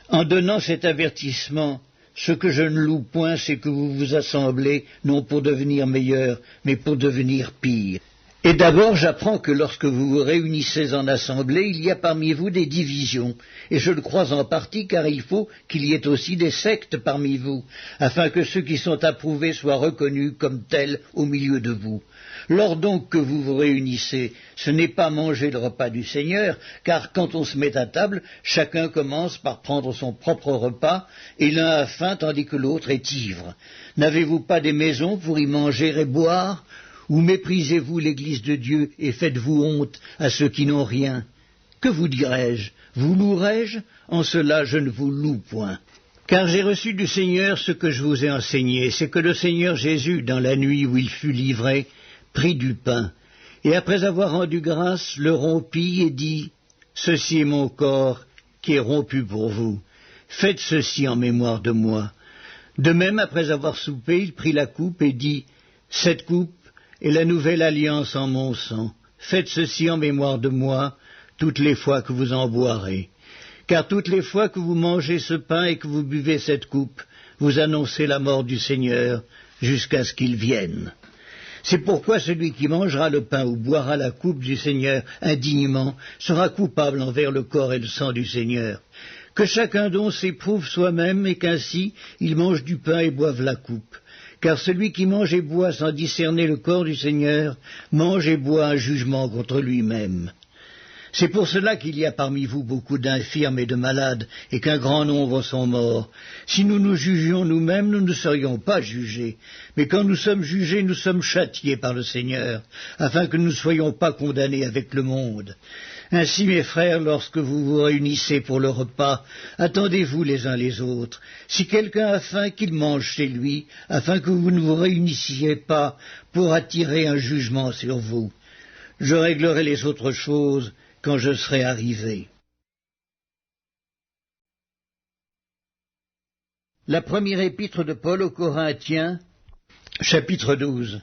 En donnant cet avertissement, ce que je ne loue point, c'est que vous vous assemblez, non pour devenir meilleurs, mais pour devenir pires. Et d'abord, j'apprends que lorsque vous vous réunissez en assemblée, il y a parmi vous des divisions, et je le crois en partie car il faut qu'il y ait aussi des sectes parmi vous, afin que ceux qui sont approuvés soient reconnus comme tels au milieu de vous. Lors donc que vous vous réunissez, ce n'est pas manger le repas du Seigneur, car quand on se met à table, chacun commence par prendre son propre repas, et l'un a faim tandis que l'autre est ivre. N'avez-vous pas des maisons pour y manger et boire ? Ou méprisez-vous l'Église de Dieu et faites-vous honte à ceux qui n'ont rien? Que vous dirai-je? Vous louerai-je? En cela je ne vous loue point. Car j'ai reçu du Seigneur ce que je vous ai enseigné, c'est que le Seigneur Jésus, dans la nuit où il fut livré, prit du pain, et après avoir rendu grâce, le rompit et dit, « Ceci est mon corps qui est rompu pour vous. Faites ceci en mémoire de moi. » De même, après avoir soupé, il prit la coupe et dit, « Cette coupe est la nouvelle alliance en mon sang. Faites ceci en mémoire de moi, toutes les fois que vous en boirez. Car toutes les fois que vous mangez ce pain et que vous buvez cette coupe, vous annoncez la mort du Seigneur jusqu'à ce qu'il vienne. C'est pourquoi celui qui mangera le pain ou boira la coupe du Seigneur indignement sera coupable envers le corps et le sang du Seigneur. Que chacun donc s'éprouve soi-même et qu'ainsi il mange du pain et boive la coupe. Car celui qui mange et boit sans discerner le corps du Seigneur mange et boit un jugement contre lui-même. C'est pour cela qu'il y a parmi vous beaucoup d'infirmes et de malades, et qu'un grand nombre sont morts. Si nous nous jugions nous-mêmes, nous ne serions pas jugés. Mais quand nous sommes jugés, nous sommes châtiés par le Seigneur, afin que nous ne soyons pas condamnés avec le monde. Ainsi, mes frères, lorsque vous vous réunissez pour le repas, attendez-vous les uns les autres. Si quelqu'un a faim, qu'il mange chez lui, afin que vous ne vous réunissiez pas pour attirer un jugement sur vous. Je réglerai les autres choses quand je serai arrivé. La première épître de Paul aux Corinthiens, chapitre 12.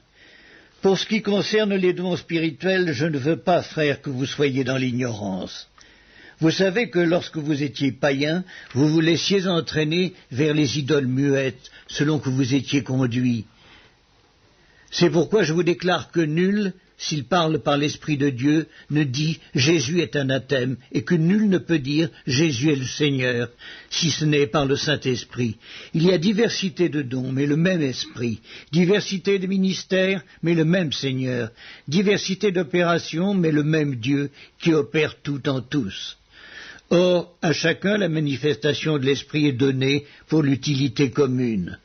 Pour ce qui concerne les dons spirituels, je ne veux pas, frères, que vous soyez dans l'ignorance. Vous savez que lorsque vous étiez païens, vous vous laissiez entraîner vers les idoles muettes, selon que vous étiez conduits. C'est pourquoi je vous déclare que nul, s'il parle par l'Esprit de Dieu, ne dit « Jésus est anathème » et que nul ne peut dire « Jésus est le Seigneur » si ce n'est par le Saint-Esprit. Il y a diversité de dons, mais le même Esprit, diversité de ministères, mais le même Seigneur, diversité d'opérations, mais le même Dieu qui opère tout en tous. Or, à chacun la manifestation de l'Esprit est donnée pour l'utilité commune.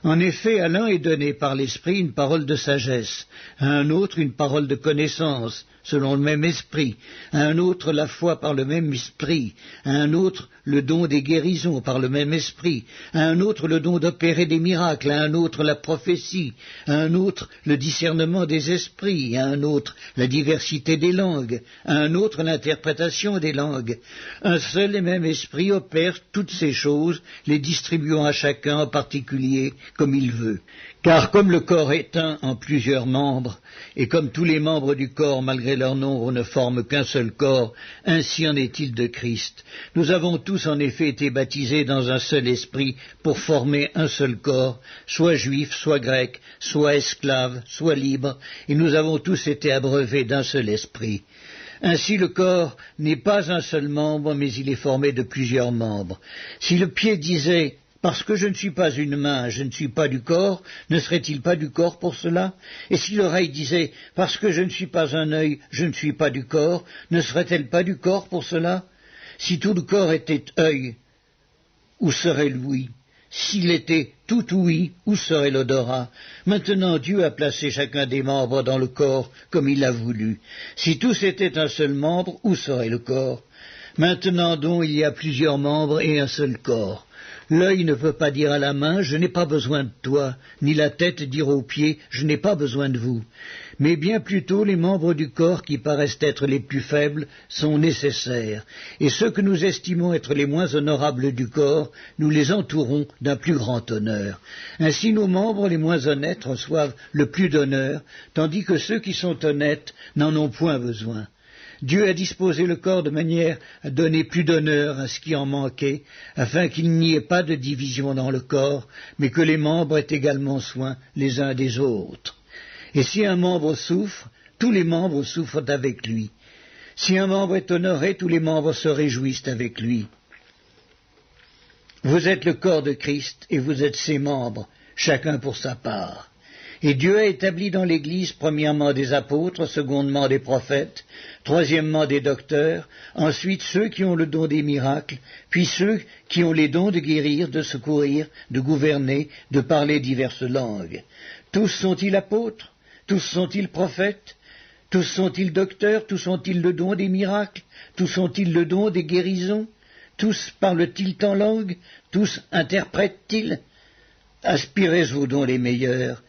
En effet, à l'un est donné par l'Esprit une parole de sagesse, à un autre une parole de connaissance, selon le même Esprit, à un autre la foi par le même Esprit, à un autre le don des guérisons par le même Esprit, à un autre le don d'opérer des miracles, à un autre la prophétie, à un autre le discernement des esprits, à un autre la diversité des langues, à un autre l'interprétation des langues. Un seul et même Esprit opère toutes ces choses, les distribuant à chacun en particulier comme il veut. Car comme le corps est un en plusieurs membres, et comme tous les membres du corps, malgré leur nombre, ne forment qu'un seul corps, ainsi en est-il de Christ. Nous avons tous en effet été baptisés dans un seul esprit pour former un seul corps, soit juifs, soit grecs, soit esclaves, soit libres, et nous avons tous été abreuvés d'un seul esprit. Ainsi le corps n'est pas un seul membre, mais il est formé de plusieurs membres. Si le pied disait « Parce que je ne suis pas une main, je ne suis pas du corps », ne serait-il pas du corps pour cela? Et si l'oreille disait « Parce que je ne suis pas un œil, je ne suis pas du corps », ne serait-elle pas du corps pour cela? Si tout le corps était œil, où serait l'ouïe? S'il était tout ouïe, où serait l'odorat? Maintenant Dieu a placé chacun des membres dans le corps comme il l'a voulu. Si tous étaient un seul membre, où serait le corps? Maintenant donc il y a plusieurs membres et un seul corps. L'œil ne peut pas dire à la main « Je n'ai pas besoin de toi », ni la tête dire aux pieds « Je n'ai pas besoin de vous ». Mais bien plutôt les membres du corps qui paraissent être les plus faibles sont nécessaires, et ceux que nous estimons être les moins honorables du corps, nous les entourons d'un plus grand honneur. Ainsi nos membres les moins honnêtes reçoivent le plus d'honneur, tandis que ceux qui sont honnêtes n'en ont point besoin. Dieu a disposé le corps de manière à donner plus d'honneur à ce qui en manquait, afin qu'il n'y ait pas de division dans le corps, mais que les membres aient également soin les uns des autres. Et si un membre souffre, tous les membres souffrent avec lui. Si un membre est honoré, tous les membres se réjouissent avec lui. Vous êtes le corps de Christ, et vous êtes ses membres, chacun pour sa part. Et Dieu a établi dans l'Église premièrement des apôtres, secondement des prophètes, troisièmement des docteurs, ensuite ceux qui ont le don des miracles, puis ceux qui ont les dons de guérir, de secourir, de gouverner, de parler diverses langues. Tous sont-ils apôtres? Tous sont-ils prophètes? Tous sont-ils docteurs? Tous ont-ils le don des miracles? Tous ont-ils le don des guérisons? Tous parlent-ils en langue? Tous interprètent-ils? Aspirez aux dons les meilleurs,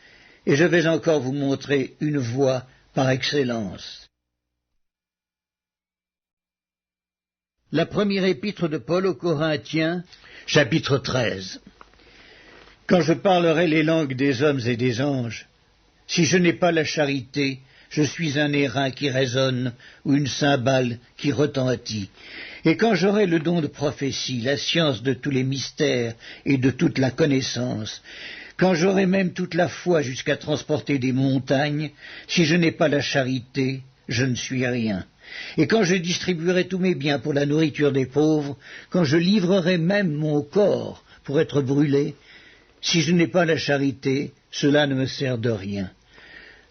et je vais encore vous montrer une voie par excellence. La première épître de Paul aux Corinthiens, chapitre 13. Quand je parlerai les langues des hommes et des anges, si je n'ai pas la charité, je suis un airain qui résonne ou une cymbale qui retentit. Et quand j'aurai le don de prophétie, la science de tous les mystères et de toute la connaissance, quand j'aurai même toute la foi jusqu'à transporter des montagnes, si je n'ai pas la charité, je ne suis rien. Et quand je distribuerai tous mes biens pour la nourriture des pauvres, quand je livrerai même mon corps pour être brûlé, si je n'ai pas la charité, cela ne me sert de rien.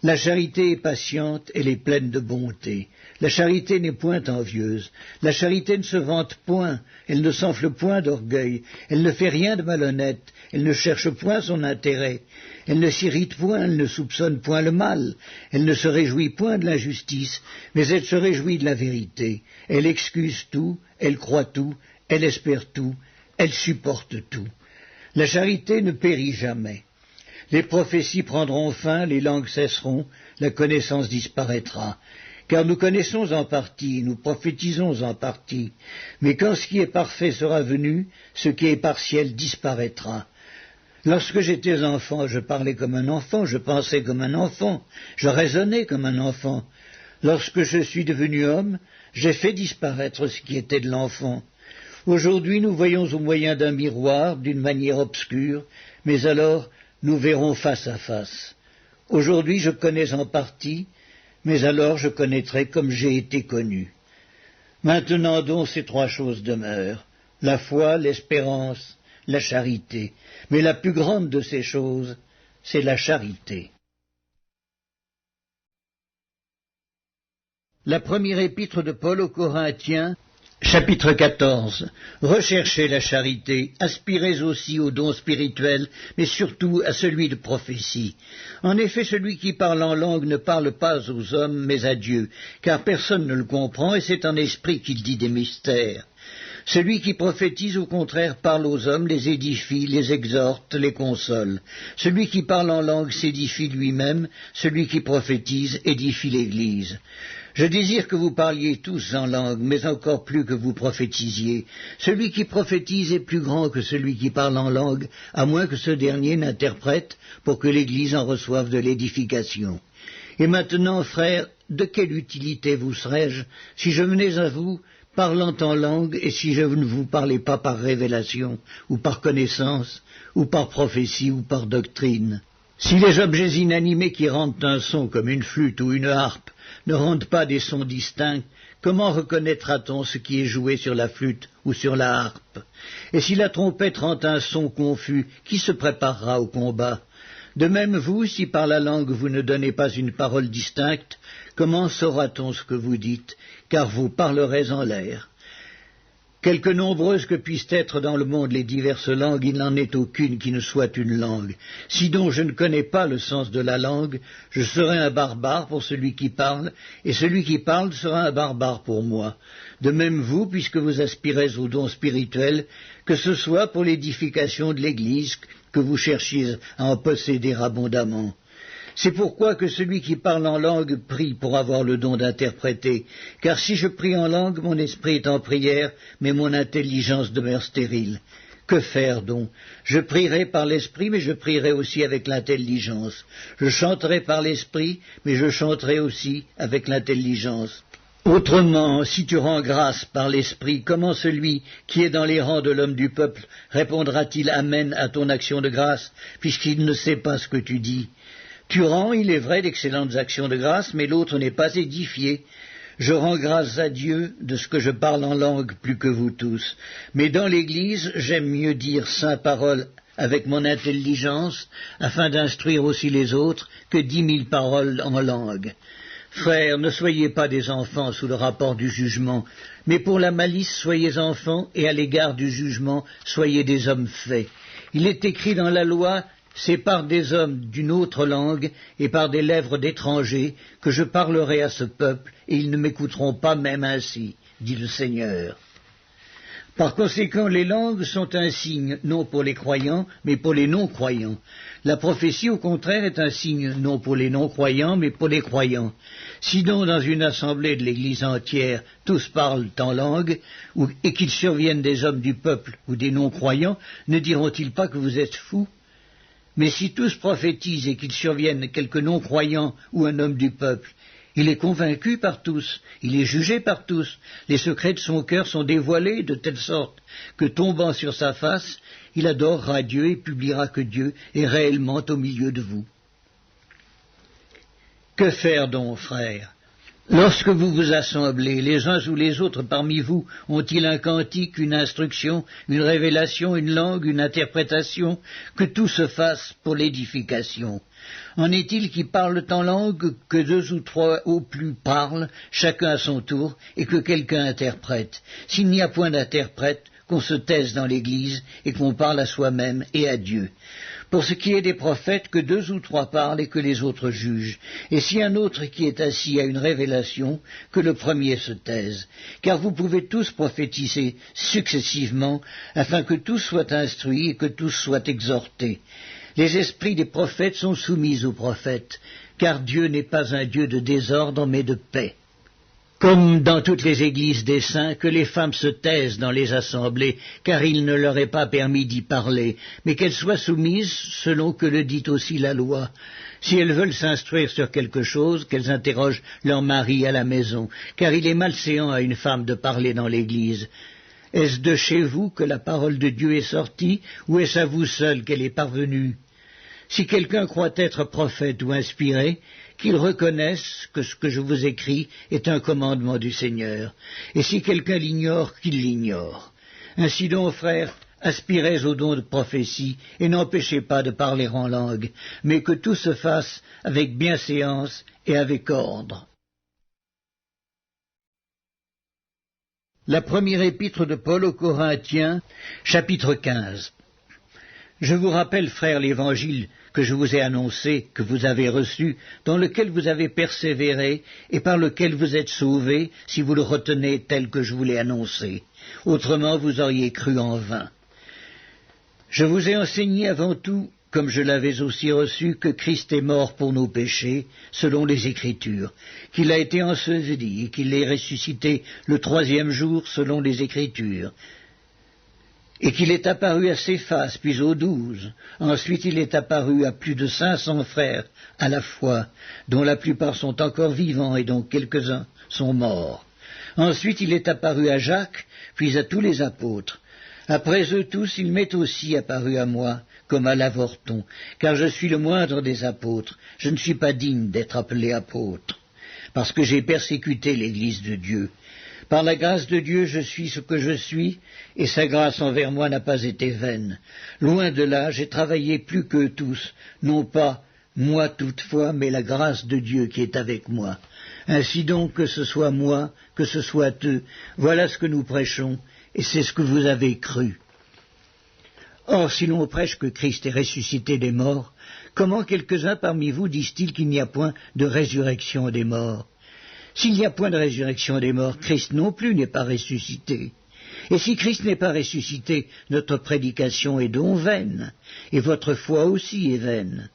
La charité est patiente, elle est pleine de bonté. La charité n'est point envieuse. La charité ne se vante point, elle ne s'enfle point d'orgueil. Elle ne fait rien de malhonnête, elle ne cherche point son intérêt. Elle ne s'irrite point, elle ne soupçonne point le mal. Elle ne se réjouit point de l'injustice, mais elle se réjouit de la vérité. Elle excuse tout, elle croit tout, elle espère tout, elle supporte tout. La charité ne périt jamais. Les prophéties prendront fin, les langues cesseront, la connaissance disparaîtra. Car nous connaissons en partie, nous prophétisons en partie. Mais quand ce qui est parfait sera venu, ce qui est partiel disparaîtra. Lorsque j'étais enfant, je parlais comme un enfant, je pensais comme un enfant, je raisonnais comme un enfant. Lorsque je suis devenu homme, j'ai fait disparaître ce qui était de l'enfant. Aujourd'hui, nous voyons au moyen d'un miroir, d'une manière obscure, mais alors nous verrons face à face. Aujourd'hui, je connais en partie, mais alors je connaîtrai comme j'ai été connu. Maintenant donc, ces trois choses demeurent, la foi, l'espérance, la charité. Mais la plus grande de ces choses, c'est la charité. La première épître de Paul aux Corinthiens, chapitre 14. Recherchez la charité, aspirez aussi au don spirituel, mais surtout à celui de prophétie. En effet, celui qui parle en langue ne parle pas aux hommes, mais à Dieu, car personne ne le comprend, et c'est en esprit qu'il dit des mystères. Celui qui prophétise, au contraire, parle aux hommes, les édifie, les exhorte, les console. Celui qui parle en langue s'édifie lui-même, celui qui prophétise édifie l'Église. Je désire que vous parliez tous en langue, mais encore plus que vous prophétisiez. Celui qui prophétise est plus grand que celui qui parle en langue, à moins que ce dernier n'interprète, pour que l'Église en reçoive de l'édification. Et maintenant, frères, de quelle utilité vous serais-je si je venais à vous parlant en langue, et si je ne vous parlais pas par révélation, ou par connaissance, ou par prophétie, ou par doctrine? Si les objets inanimés qui rendent un son comme une flûte ou une harpe ne rendent pas des sons distincts, comment reconnaîtra-t-on ce qui est joué sur la flûte ou sur la harpe? Et si la trompette rend un son confus, qui se préparera au combat? De même vous, si par la langue vous ne donnez pas une parole distincte, comment saura-t-on ce que vous dites, car vous parlerez en l'air? Quelque nombreuses que puissent être dans le monde les diverses langues, il n'en est aucune qui ne soit une langue. Si donc je ne connais pas le sens de la langue, je serai un barbare pour celui qui parle, et celui qui parle sera un barbare pour moi. De même vous, puisque vous aspirez au don spirituel, que ce soit pour l'édification de l'Église, que vous cherchiez à en posséder abondamment. C'est pourquoi que celui qui parle en langue prie pour avoir le don d'interpréter, car si je prie en langue, mon esprit est en prière, mais mon intelligence demeure stérile. Que faire donc? Je prierai par l'esprit, mais je prierai aussi avec l'intelligence. Je chanterai par l'esprit, mais je chanterai aussi avec l'intelligence. Autrement, si tu rends grâce par l'esprit, comment celui qui est dans les rangs de l'homme du peuple répondra-t-il Amen à ton action de grâce, puisqu'il ne sait pas ce que tu dis? Tu rends, il est vrai, d'excellentes actions de grâce, mais l'autre n'est pas édifié. Je rends grâce à Dieu de ce que je parle en langue plus que vous tous. Mais dans l'Église, j'aime mieux dire saint parole avec mon intelligence, afin d'instruire aussi les autres, que 10 000 paroles en langue. Frères, ne soyez pas des enfants sous le rapport du jugement, mais pour la malice soyez enfants, et à l'égard du jugement soyez des hommes faits. Il est écrit dans la loi, c'est par des hommes d'une autre langue et par des lèvres d'étrangers que je parlerai à ce peuple, et ils ne m'écouteront pas même ainsi, dit le Seigneur. Par conséquent, les langues sont un signe, non pour les croyants, mais pour les non-croyants. La prophétie, au contraire, est un signe, non pour les non-croyants, mais pour les croyants. Si donc, dans une assemblée de l'Église entière, tous parlent en langue, et qu'il survienne des hommes du peuple ou des non-croyants, ne diront-ils pas que vous êtes fous? Mais si tous prophétisent et qu'il survienne quelque non-croyant ou un homme du peuple, il est convaincu par tous, il est jugé par tous, les secrets de son cœur sont dévoilés de telle sorte que, tombant sur sa face, il adorera Dieu et publiera que Dieu est réellement au milieu de vous. Que faire donc, frères? Lorsque vous vous assemblez, les uns ou les autres parmi vous ont-ils un cantique, une instruction, une révélation, une langue, une interprétation? Que tout se fasse pour l'édification. En est-il qui parlent en langue, que 2 ou 3 au plus parlent, chacun à son tour, et que quelqu'un interprète? S'il n'y a point d'interprète, qu'on se taise dans l'Église et qu'on parle à soi-même et à Dieu. Pour ce qui est des prophètes, que 2 ou 3 parlent et que les autres jugent. Et si un autre qui est assis a une révélation, que le premier se taise. Car vous pouvez tous prophétiser successivement, afin que tous soient instruits et que tous soient exhortés. Les esprits des prophètes sont soumis aux prophètes, car Dieu n'est pas un Dieu de désordre, mais de paix. Comme dans toutes les églises des saints, que les femmes se taisent dans les assemblées, car il ne leur est pas permis d'y parler, mais qu'elles soient soumises selon que le dit aussi la loi. Si elles veulent s'instruire sur quelque chose, qu'elles interrogent leur mari à la maison, car il est malséant à une femme de parler dans l'église. Est-ce de chez vous que la parole de Dieu est sortie, ou est-ce à vous seul qu'elle est parvenue? Si quelqu'un croit être prophète ou inspiré, qu'il reconnaisse que ce que je vous écris est un commandement du Seigneur, et si quelqu'un l'ignore, qu'il l'ignore. Ainsi donc, frères, aspirez au don de prophétie, et n'empêchez pas de parler en langue, mais que tout se fasse avec bienséance et avec ordre. La première épître de Paul aux Corinthiens, chapitre 15. Je vous rappelle, frères, l'évangile que je vous ai annoncé, que vous avez reçu, dans lequel vous avez persévéré, et par lequel vous êtes sauvés, si vous le retenez tel que je vous l'ai annoncé. Autrement, vous auriez cru en vain. Je vous ai enseigné avant tout, comme je l'avais aussi reçu, que Christ est mort pour nos péchés, selon les Écritures, qu'il a été enseveli, et qu'il est ressuscité le 3e jour, selon les Écritures, et qu'il est apparu à Céphas, puis aux 12. Ensuite il est apparu à plus de 500 frères à la fois, dont la plupart sont encore vivants et dont quelques-uns sont morts. Ensuite il est apparu à Jacques, puis à tous les apôtres. Après eux tous, il m'est aussi apparu à moi, comme à l'avorton, car je suis le moindre des apôtres. Je ne suis pas digne d'être appelé apôtre, parce que j'ai persécuté l'Église de Dieu. Par la grâce de Dieu, je suis ce que je suis, et sa grâce envers moi n'a pas été vaine. Loin de là, j'ai travaillé plus qu'eux tous, non pas moi toutefois, mais la grâce de Dieu qui est avec moi. Ainsi donc, que ce soit moi, que ce soit eux, voilà ce que nous prêchons, et c'est ce que vous avez cru. Or, si l'on prêche que Christ est ressuscité des morts, comment quelques-uns parmi vous disent-ils qu'il n'y a point de résurrection des morts? S'il n'y a point de résurrection des morts, Christ non plus n'est pas ressuscité. Et si Christ n'est pas ressuscité, notre prédication est donc vaine, et votre foi aussi est vaine.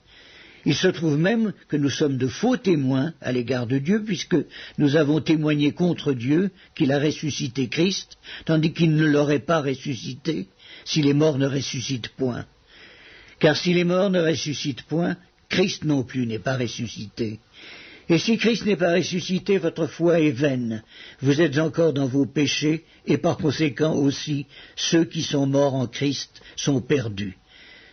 Il se trouve même que nous sommes de faux témoins à l'égard de Dieu, puisque nous avons témoigné contre Dieu qu'il a ressuscité Christ, tandis qu'il ne l'aurait pas ressuscité si les morts ne ressuscitent point. Car si les morts ne ressuscitent point, Christ non plus n'est pas ressuscité. Et si Christ n'est pas ressuscité, votre foi est vaine. Vous êtes encore dans vos péchés, et par conséquent aussi, ceux qui sont morts en Christ sont perdus.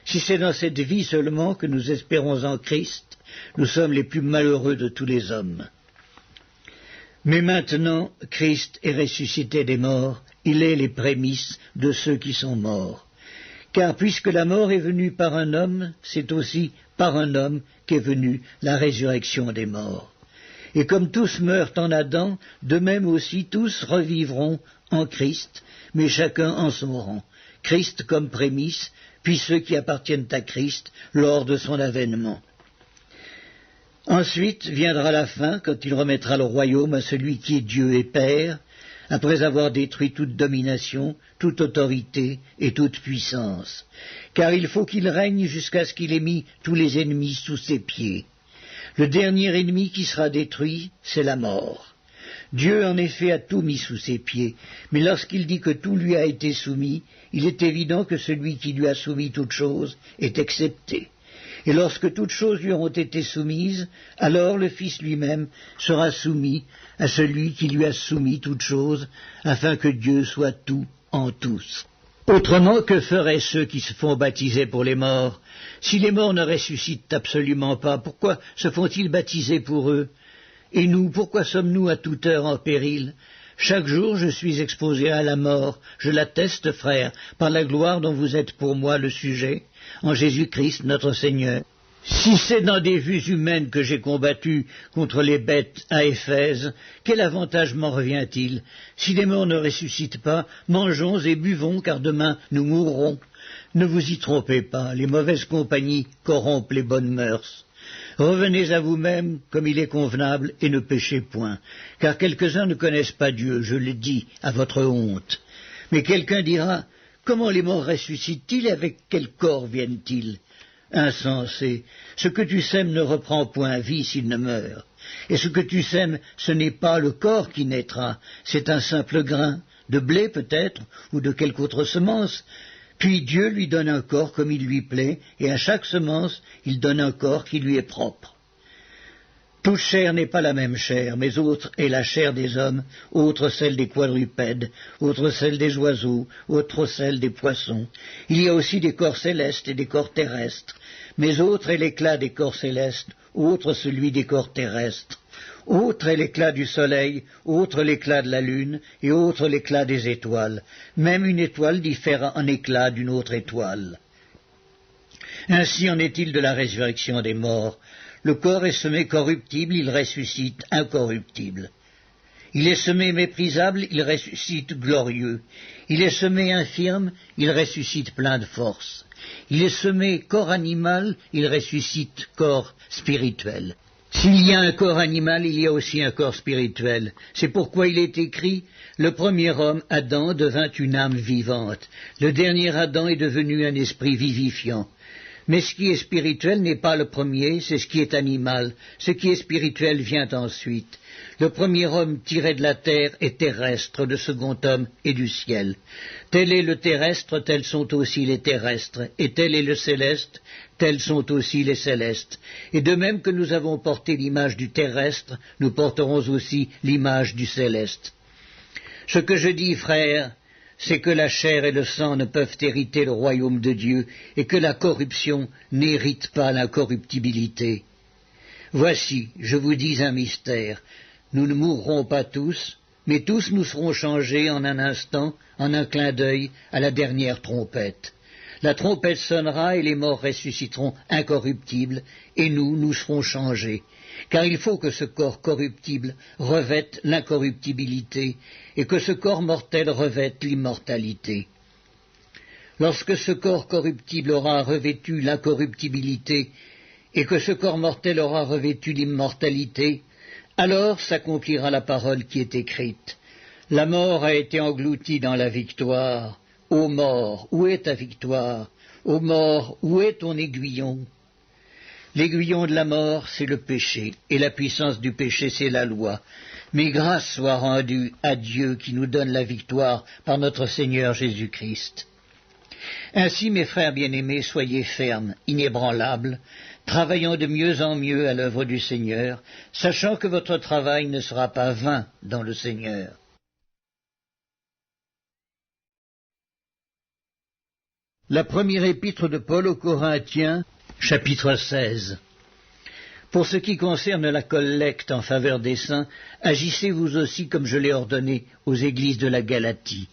Si c'est dans cette vie seulement que nous espérons en Christ, nous sommes les plus malheureux de tous les hommes. Mais maintenant, Christ est ressuscité des morts, il est les prémices de ceux qui sont morts. Car puisque la mort est venue par un homme, c'est aussi par un homme qu'est venue la résurrection des morts. Et comme tous meurent en Adam, de même aussi tous revivront en Christ, mais chacun en son rang. Christ comme prémisse, puis ceux qui appartiennent à Christ lors de son avènement. Ensuite viendra la fin, quand il remettra le royaume à celui qui est Dieu et Père, après avoir détruit toute domination, toute autorité et toute puissance, car il faut qu'il règne jusqu'à ce qu'il ait mis tous les ennemis sous ses pieds. Le dernier ennemi qui sera détruit, c'est la mort. Dieu, en effet, a tout mis sous ses pieds, mais lorsqu'il dit que tout lui a été soumis, il est évident que celui qui lui a soumis toutes choses est excepté. Et lorsque toutes choses lui auront été soumises, alors le Fils lui-même sera soumis à celui qui lui a soumis toutes choses, afin que Dieu soit tout en tous. Autrement, que feraient ceux qui se font baptiser pour les morts? Si les morts ne ressuscitent absolument pas, pourquoi se font-ils baptiser pour eux? Et nous, pourquoi sommes-nous à toute heure en péril? Chaque jour je suis exposé à la mort, je l'atteste, frères, par la gloire dont vous êtes pour moi le sujet, en Jésus-Christ notre Seigneur. Si c'est dans des vues humaines que j'ai combattu contre les bêtes à Éphèse, quel avantage m'en revient-il? Si les morts ne ressuscitent pas, mangeons et buvons, car demain nous mourrons. Ne vous y trompez pas, les mauvaises compagnies corrompent les bonnes mœurs. Revenez à vous-même comme il est convenable et ne péchez point, car quelques-uns ne connaissent pas Dieu, je le dis, à votre honte. Mais quelqu'un dira, comment les morts ressuscitent-ils et avec quel corps viennent-ils? Insensé, ce que tu sèmes ne reprend point vie s'il ne meurt. Et ce que tu sèmes, ce n'est pas le corps qui naîtra, c'est un simple grain, de blé peut-être, ou de quelque autre semence. Puis Dieu lui donne un corps comme il lui plaît, et à chaque semence, il donne un corps qui lui est propre. Toute chair n'est pas la même chair, mais autre est la chair des hommes, autre celle des quadrupèdes, autre celle des oiseaux, autre celle des poissons. Il y a aussi des corps célestes et des corps terrestres, mais autre est l'éclat des corps célestes, autre celui des corps terrestres. Autre est l'éclat du soleil, autre l'éclat de la lune, et autre l'éclat des étoiles. Même une étoile diffère en éclat d'une autre étoile. Ainsi en est-il de la résurrection des morts. Le corps est semé corruptible, il ressuscite incorruptible. Il est semé méprisable, il ressuscite glorieux. Il est semé infirme, il ressuscite plein de force. Il est semé corps animal, il ressuscite corps spirituel. S'il y a un corps animal, il y a aussi un corps spirituel. C'est pourquoi il est écrit, le premier homme, Adam, devint une âme vivante. Le dernier Adam est devenu un esprit vivifiant. Mais ce qui est spirituel n'est pas le premier, c'est ce qui est animal. Ce qui est spirituel vient ensuite. Le premier homme tiré de la terre est terrestre, le second homme est du ciel. Tel est le terrestre, tels sont aussi les terrestres, et tel est le céleste, tels sont aussi les célestes. Et de même que nous avons porté l'image du terrestre, nous porterons aussi l'image du céleste. Ce que je dis, frères, c'est que la chair et le sang ne peuvent hériter le royaume de Dieu, et que la corruption n'hérite pas l'incorruptibilité. Voici, je vous dis un mystère, nous ne mourrons pas tous, mais tous nous serons changés en un instant, en un clin d'œil, à la dernière trompette. La trompette sonnera et les morts ressusciteront incorruptibles, et nous serons changés. Car il faut que ce corps corruptible revête l'incorruptibilité, et que ce corps mortel revête l'immortalité. Lorsque ce corps corruptible aura revêtu l'incorruptibilité, et que ce corps mortel aura revêtu l'immortalité, alors s'accomplira la parole qui est écrite. La mort a été engloutie dans la victoire. Ô mort, où est ta victoire? Ô mort, où est ton aiguillon? L'aiguillon de la mort, c'est le péché, et la puissance du péché, c'est la loi. Mais grâce soit rendue à Dieu qui nous donne la victoire par notre Seigneur Jésus-Christ. Ainsi, mes frères bien-aimés, soyez fermes, inébranlables, travaillant de mieux en mieux à l'œuvre du Seigneur, sachant que votre travail ne sera pas vain dans le Seigneur. La première épître de Paul aux Corinthiens, chapitre 16. Pour ce qui concerne la collecte en faveur des saints, agissez vous aussi comme je l'ai ordonné aux églises de la Galatie.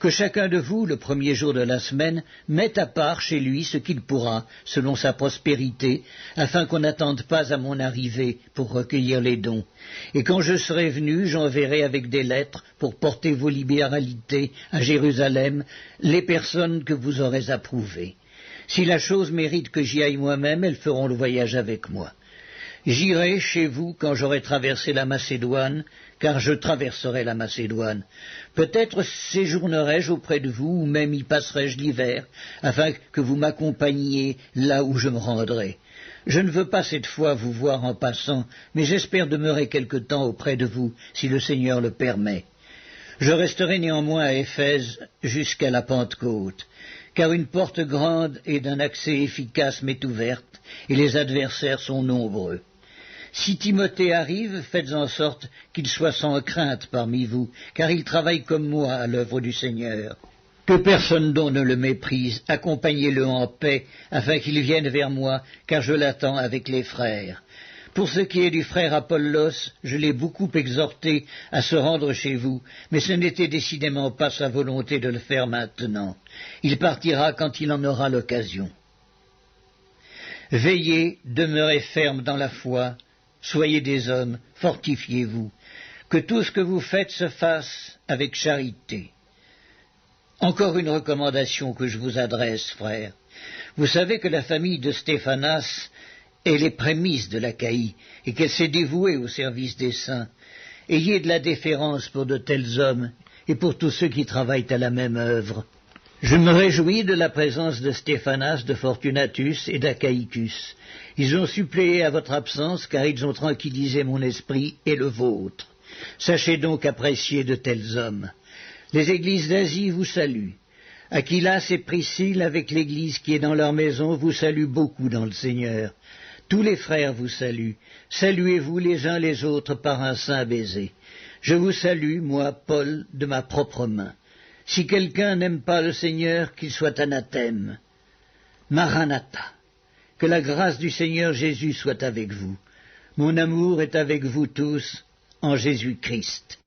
Que chacun de vous, le premier jour de la semaine, mette à part chez lui ce qu'il pourra, selon sa prospérité, afin qu'on n'attende pas à mon arrivée pour recueillir les dons. Et quand je serai venu, j'enverrai avec des lettres pour porter vos libéralités à Jérusalem les personnes que vous aurez approuvées. Si la chose mérite que j'y aille moi-même, elles feront le voyage avec moi. J'irai chez vous quand j'aurai traversé la Macédoine, car je traverserai la Macédoine. Peut-être séjournerai-je auprès de vous, ou même y passerai-je l'hiver, afin que vous m'accompagniez là où je me rendrai. Je ne veux pas cette fois vous voir en passant, mais j'espère demeurer quelque temps auprès de vous, si le Seigneur le permet. Je resterai néanmoins à Éphèse jusqu'à la Pentecôte, car une porte grande et d'un accès efficace m'est ouverte, et les adversaires sont nombreux. Si Timothée arrive, faites en sorte qu'il soit sans crainte parmi vous, car il travaille comme moi à l'œuvre du Seigneur. Que personne donc ne le méprise, accompagnez-le en paix, afin qu'il vienne vers moi, car je l'attends avec les frères. Pour ce qui est du frère Apollos, je l'ai beaucoup exhorté à se rendre chez vous, mais ce n'était décidément pas sa volonté de le faire maintenant. Il partira quand il en aura l'occasion. Veillez, demeurez fermes dans la foi, soyez des hommes, fortifiez-vous, que tout ce que vous faites se fasse avec charité. Encore une recommandation que je vous adresse, frères. Vous savez que la famille de Stéphanas est les prémices de l'Achaïe, et qu'elle s'est dévouée au service des saints. Ayez de la déférence pour de tels hommes, et pour tous ceux qui travaillent à la même œuvre. Je me réjouis de la présence de Stéphanas, de Fortunatus et d'Achaïcus. Ils ont suppléé à votre absence, car ils ont tranquillisé mon esprit et le vôtre. Sachez donc apprécier de tels hommes. Les églises d'Asie vous saluent. Aquilas et Priscille, avec l'église qui est dans leur maison, vous saluent beaucoup dans le Seigneur. Tous les frères vous saluent. Saluez-vous les uns les autres par un saint baiser. Je vous salue, moi, Paul, de ma propre main. Si quelqu'un n'aime pas le Seigneur, qu'il soit anathème. Maranatha. Que la grâce du Seigneur Jésus soit avec vous. Mon amour est avec vous tous, en Jésus-Christ.